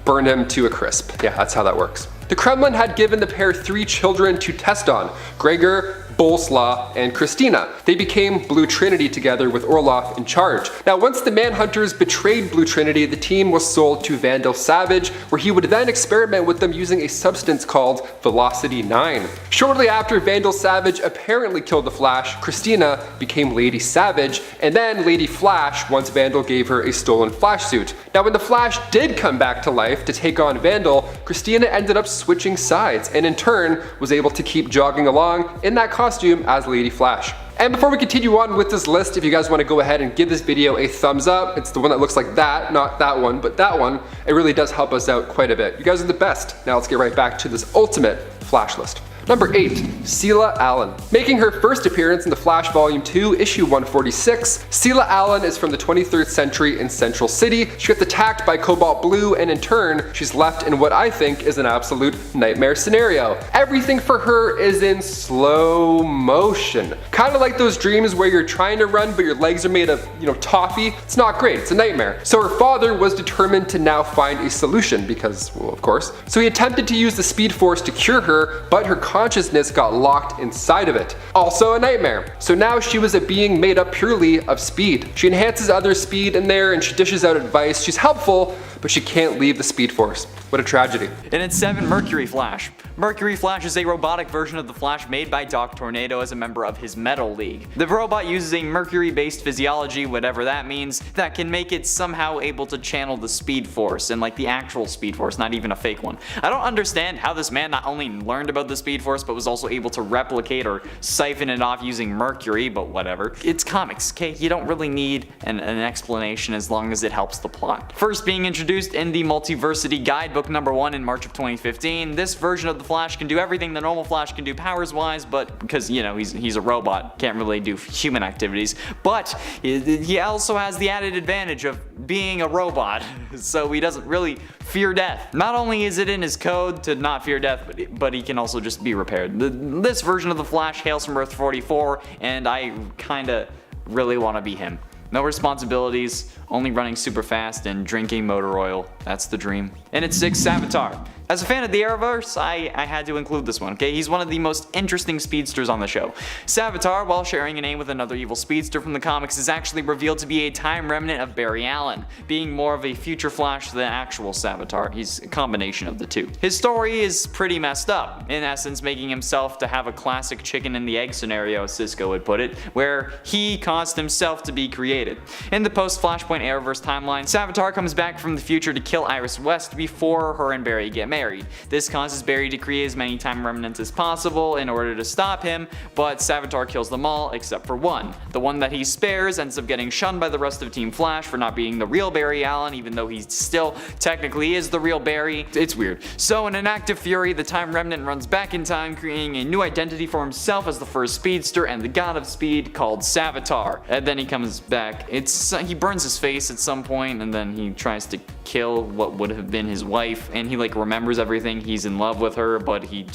burned him to a crisp. Yeah, that's how that works. The Kremlin had given the pair 3 children to test on, Gregor, Boleslaw, and Christina. They became Blue Trinity together with Orloff in charge. Now, once the Manhunters betrayed Blue Trinity, the team was sold to Vandal Savage, where he would then experiment with them using a substance called Velocity 9. Shortly after Vandal Savage apparently killed the Flash, Christina became Lady Savage, and then Lady Flash once Vandal gave her a stolen Flash suit. Now, when the Flash did come back to life to take on Vandal, Christina ended up switching sides, and in turn was able to keep jogging along in that costume as Lady Flash. And before we continue on with this list, if you guys want to go ahead and give this video a thumbs up, it's the one that looks like that, not that one, but that one, it really does help us out quite a bit. You guys are the best. Now let's get right back to this ultimate Flash list. Number 8. Seela Allen. Making her first appearance in The Flash Volume 2, Issue 146, Seela Allen is from the 23rd century in Central City. She gets attacked by Cobalt Blue, and in turn, she's left in what I think is an absolute nightmare scenario. Everything for her is in slow motion. Kind of like those dreams where you're trying to run but your legs are made of, toffee. It's not great, it's a nightmare. So her father was determined to now find a solution because, well, of course. So he attempted to use the Speed Force to cure her, but her consciousness got locked inside of it. Also a nightmare. So now she was a being made up purely of speed. She enhances other speed in there and she dishes out advice. She's helpful, but she can't leave the Speed Force. What a tragedy. And it's 7. Mercury Flash. Mercury Flash is a robotic version of the Flash made by Doc Tornado as a member of his Metal League. The robot uses a mercury-based physiology, whatever that means, that can make it somehow able to channel the Speed Force, and like the actual Speed Force, not even a fake one. I don't understand how this man not only learned about the Speed Force, but was also able to replicate or siphon it off using mercury, but whatever. It's comics, okay? You don't really need an explanation as long as it helps the plot. First being introduced in the Multiversity Guidebook #1 in March of 2015, this version of the Flash can do everything the normal Flash can do powers wise, but because he's a robot, can't really do human activities, but he also has the added advantage of being a robot, so he doesn't really fear death. Not only is it in his code to not fear death, but he can also just be repaired. This version of the Flash hails from Earth 44, and I kinda really want to be him. No responsibilities, only running super fast and drinking motor oil. That's the dream. And it's 6. Savitar. As a fan of the Arrowverse, I had to include this one, okay? He's one of the most interesting speedsters on the show. Savitar, while sharing a name with another evil speedster from the comics, is actually revealed to be a time remnant of Barry Allen, being more of a future Flash than actual Savitar. He's a combination of the two. His story is pretty messed up, in essence making himself to have a classic chicken and the egg scenario, as Cisco would put it, where he caused himself to be created. In the post-Flashpoint Arrowverse timeline, Savitar comes back from the future to kill Iris West before her and Barry get married. This causes Barry to create as many time remnants as possible in order to stop him, but Savitar kills them all except for one. The one that he spares ends up getting shunned by the rest of Team Flash for not being the real Barry Allen, even though he still technically is the real Barry. It's weird. So in an act of fury, the time remnant runs back in time, creating a new identity for himself as the first speedster and the god of speed called Savitar. And then he comes back. He burns his face at some point, and then he tries to kill what would have been his wife, and he remembers everything. He's in love with her, but he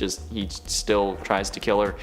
still tries to kill her.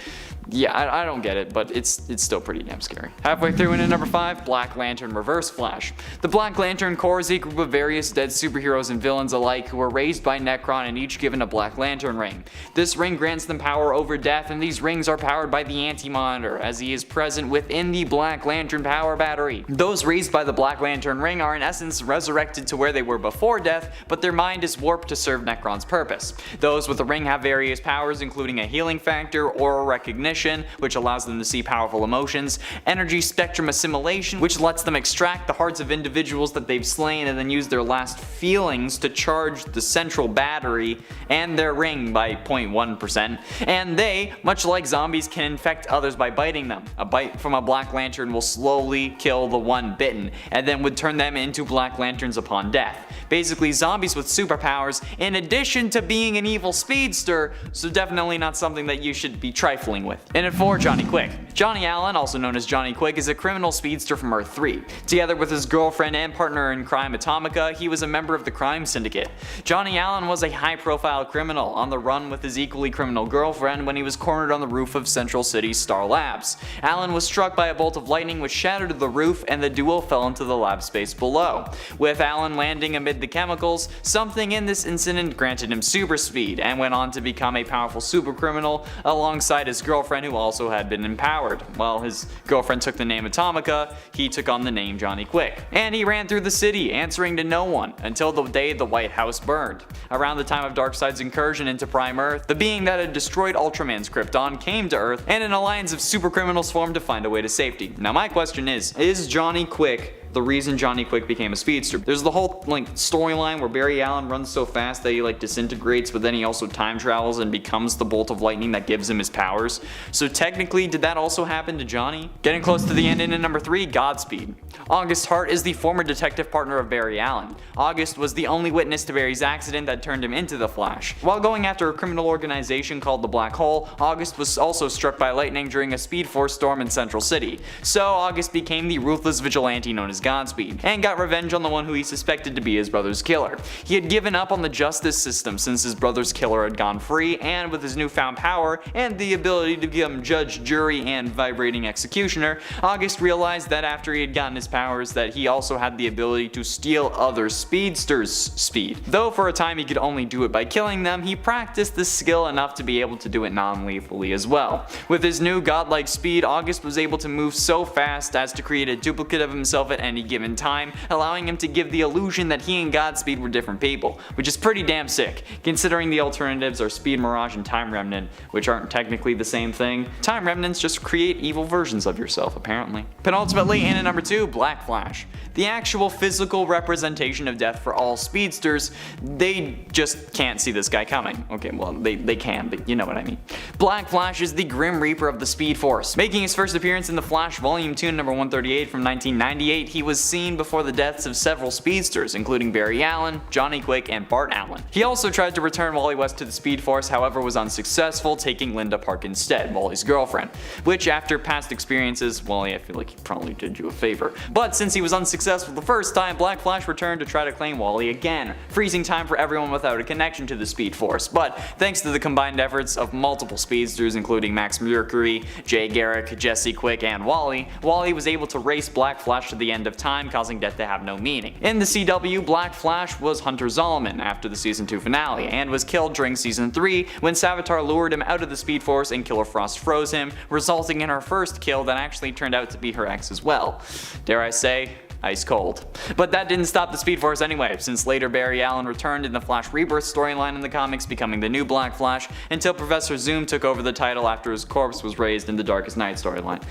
Yeah, I don't get it, but it's still pretty damn scary. Halfway through into number 5, Black Lantern Reverse Flash. The Black Lantern Corps is a group of various dead superheroes and villains alike who are raised by Nekron and each given a Black Lantern ring. This ring grants them power over death, and these rings are powered by the Anti-Monitor, as he is present within the Black Lantern power battery. Those raised by the Black Lantern ring are in essence resurrected to where they were before death, but their mind is warped to serve Nekron's purpose. Those with the ring have various powers, including a healing factor, aura recognition, which allows them to see powerful emotions, energy spectrum assimilation, which lets them extract the hearts of individuals that they've slain and then use their last feelings to charge the central battery and their ring by 0.1%. And they, much like zombies, can infect others by biting them. A bite from a Black Lantern will slowly kill the one bitten, and then would turn them into Black Lanterns upon death. Basically zombies with superpowers in addition to being an evil speedster, so definitely not something that you should be trifling with. And at 4, Johnny Quick. Johnny Allen, also known as Johnny Quick, is a criminal speedster from Earth 3. Together with his girlfriend and partner in crime Atomica, he was a member of the crime syndicate. Johnny Allen was a high-profile criminal on the run with his equally criminal girlfriend when he was cornered on the roof of Central City's Star Labs. Allen was struck by a bolt of lightning which shattered the roof, and the duo fell into the lab space below. With Allen landing amid the chemicals, something in this incident granted him super speed and went on to become a powerful supercriminal alongside his girlfriend, who also had been empowered. While his girlfriend took the name Atomica, he took on the name Johnny Quick. And he ran through the city, answering to no one, until the day the White House burned. Around the time of Darkseid's incursion into Prime Earth, the being that had destroyed Ultraman's Krypton came to Earth, and an alliance of supercriminals formed to find a way to safety. Now my question is Johnny Quick the reason Johnny Quick became a speedster. There's the whole storyline where Barry Allen runs so fast that he disintegrates, but then he also time travels and becomes the bolt of lightning that gives him his powers. So technically, did that also happen to Johnny? Getting close to the end, in at number 3, Godspeed. August Hart is the former detective partner of Barry Allen. August was the only witness to Barry's accident that turned him into the Flash. While going after a criminal organization called the Black Hole, August was also struck by lightning during a Speed Force storm in Central City. So August became the ruthless vigilante known as Godspeed, and got revenge on the one who he suspected to be his brother's killer. He had given up on the justice system since his brother's killer had gone free, and with his newfound power and the ability to become judge, jury, and vibrating executioner, August realized that after he had gotten his powers that he also had the ability to steal other speedsters' speed. Though for a time he could only do it by killing them, he practiced the skill enough to be able to do it non-lethally as well. With his new godlike speed, August was able to move so fast as to create a duplicate of himself at any given time, allowing him to give the illusion that he and Godspeed were different people, which is pretty damn sick, considering the alternatives are Speed Mirage and Time Remnant, which aren't technically the same thing. Time Remnants just create evil versions of yourself, apparently. Penultimately, in at number 2, Black Flash. The actual physical representation of death for all speedsters, they just can't see this guy coming. Okay, well, they can, but you know what I mean. Black Flash is the Grim Reaper of the Speed Force. Making his first appearance in The Flash Volume 2 number 138 from 1998, he was seen before the deaths of several speedsters, including Barry Allen, Johnny Quick, and Bart Allen. He also tried to return Wally West to the Speed Force, however was unsuccessful, taking Linda Park instead, Wally's girlfriend, which after past experiences, Wally, I feel like he probably did you a favor. But since he was unsuccessful the first time, Black Flash returned to try to claim Wally again, freezing time for everyone without a connection to the Speed Force. But thanks to the combined efforts of multiple speedsters, including Max Mercury, Jay Garrick, Jesse Quick, and Wally, Wally was able to race Black Flash to the end of time, causing death to have no meaning. In the CW, Black Flash was Hunter Zolomon after the season 2 finale, and was killed during season 3 when Savitar lured him out of the Speed Force and Killer Frost froze him, resulting in her first kill that actually turned out to be her ex as well. Dare I say, ice cold. But that didn't stop the Speed Force anyway, since later Barry Allen returned in the Flash Rebirth storyline in the comics, becoming the new Black Flash, until Professor Zoom took over the title after his corpse was raised in the Darkest Night storyline.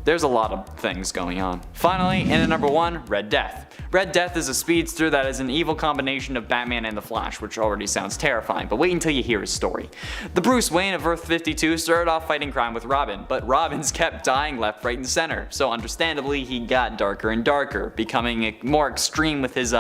There's a lot of things going on. Finally, in at number 1, Red Death. Red Death is a speedster that is an evil combination of Batman and the Flash, which already sounds terrifying, but wait until you hear his story. The Bruce Wayne of Earth 52 started off fighting crime with Robin, but Robins kept dying left, right, and center, so understandably he got darker and darker, becoming more extreme with his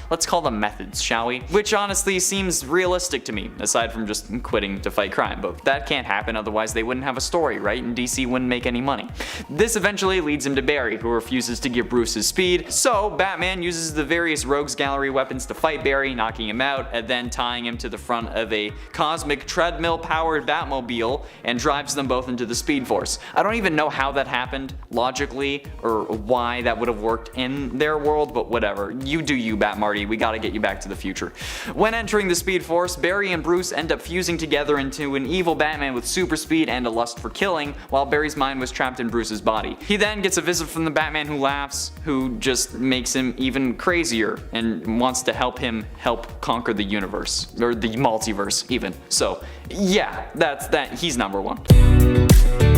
let's call them methods, shall we? Which honestly seems realistic to me, aside from just quitting to fight crime, but that can't happen, otherwise they wouldn't have a story, right? And DC wouldn't make any money. This eventually leads him to Barry, who refuses to give Bruce his speed, so Batman uses the various Rogues Gallery weapons to fight Barry, knocking him out, and then tying him to the front of a cosmic treadmill-powered Batmobile and drives them both into the Speed Force. I don't even know how that happened, logically, or why that would have worked in their world, but whatever. You do you, Bat Marty, we gotta get you back to the future. When entering the Speed Force, Barry and Bruce end up fusing together into an evil Batman with super speed and a lust for killing, while Barry's mind was trapped in Bruce's body. He then gets a visit from the Batman who laughs, who just makes him even crazier and wants to help him conquer the universe, or the multiverse even. So yeah, that's that. He's number 1.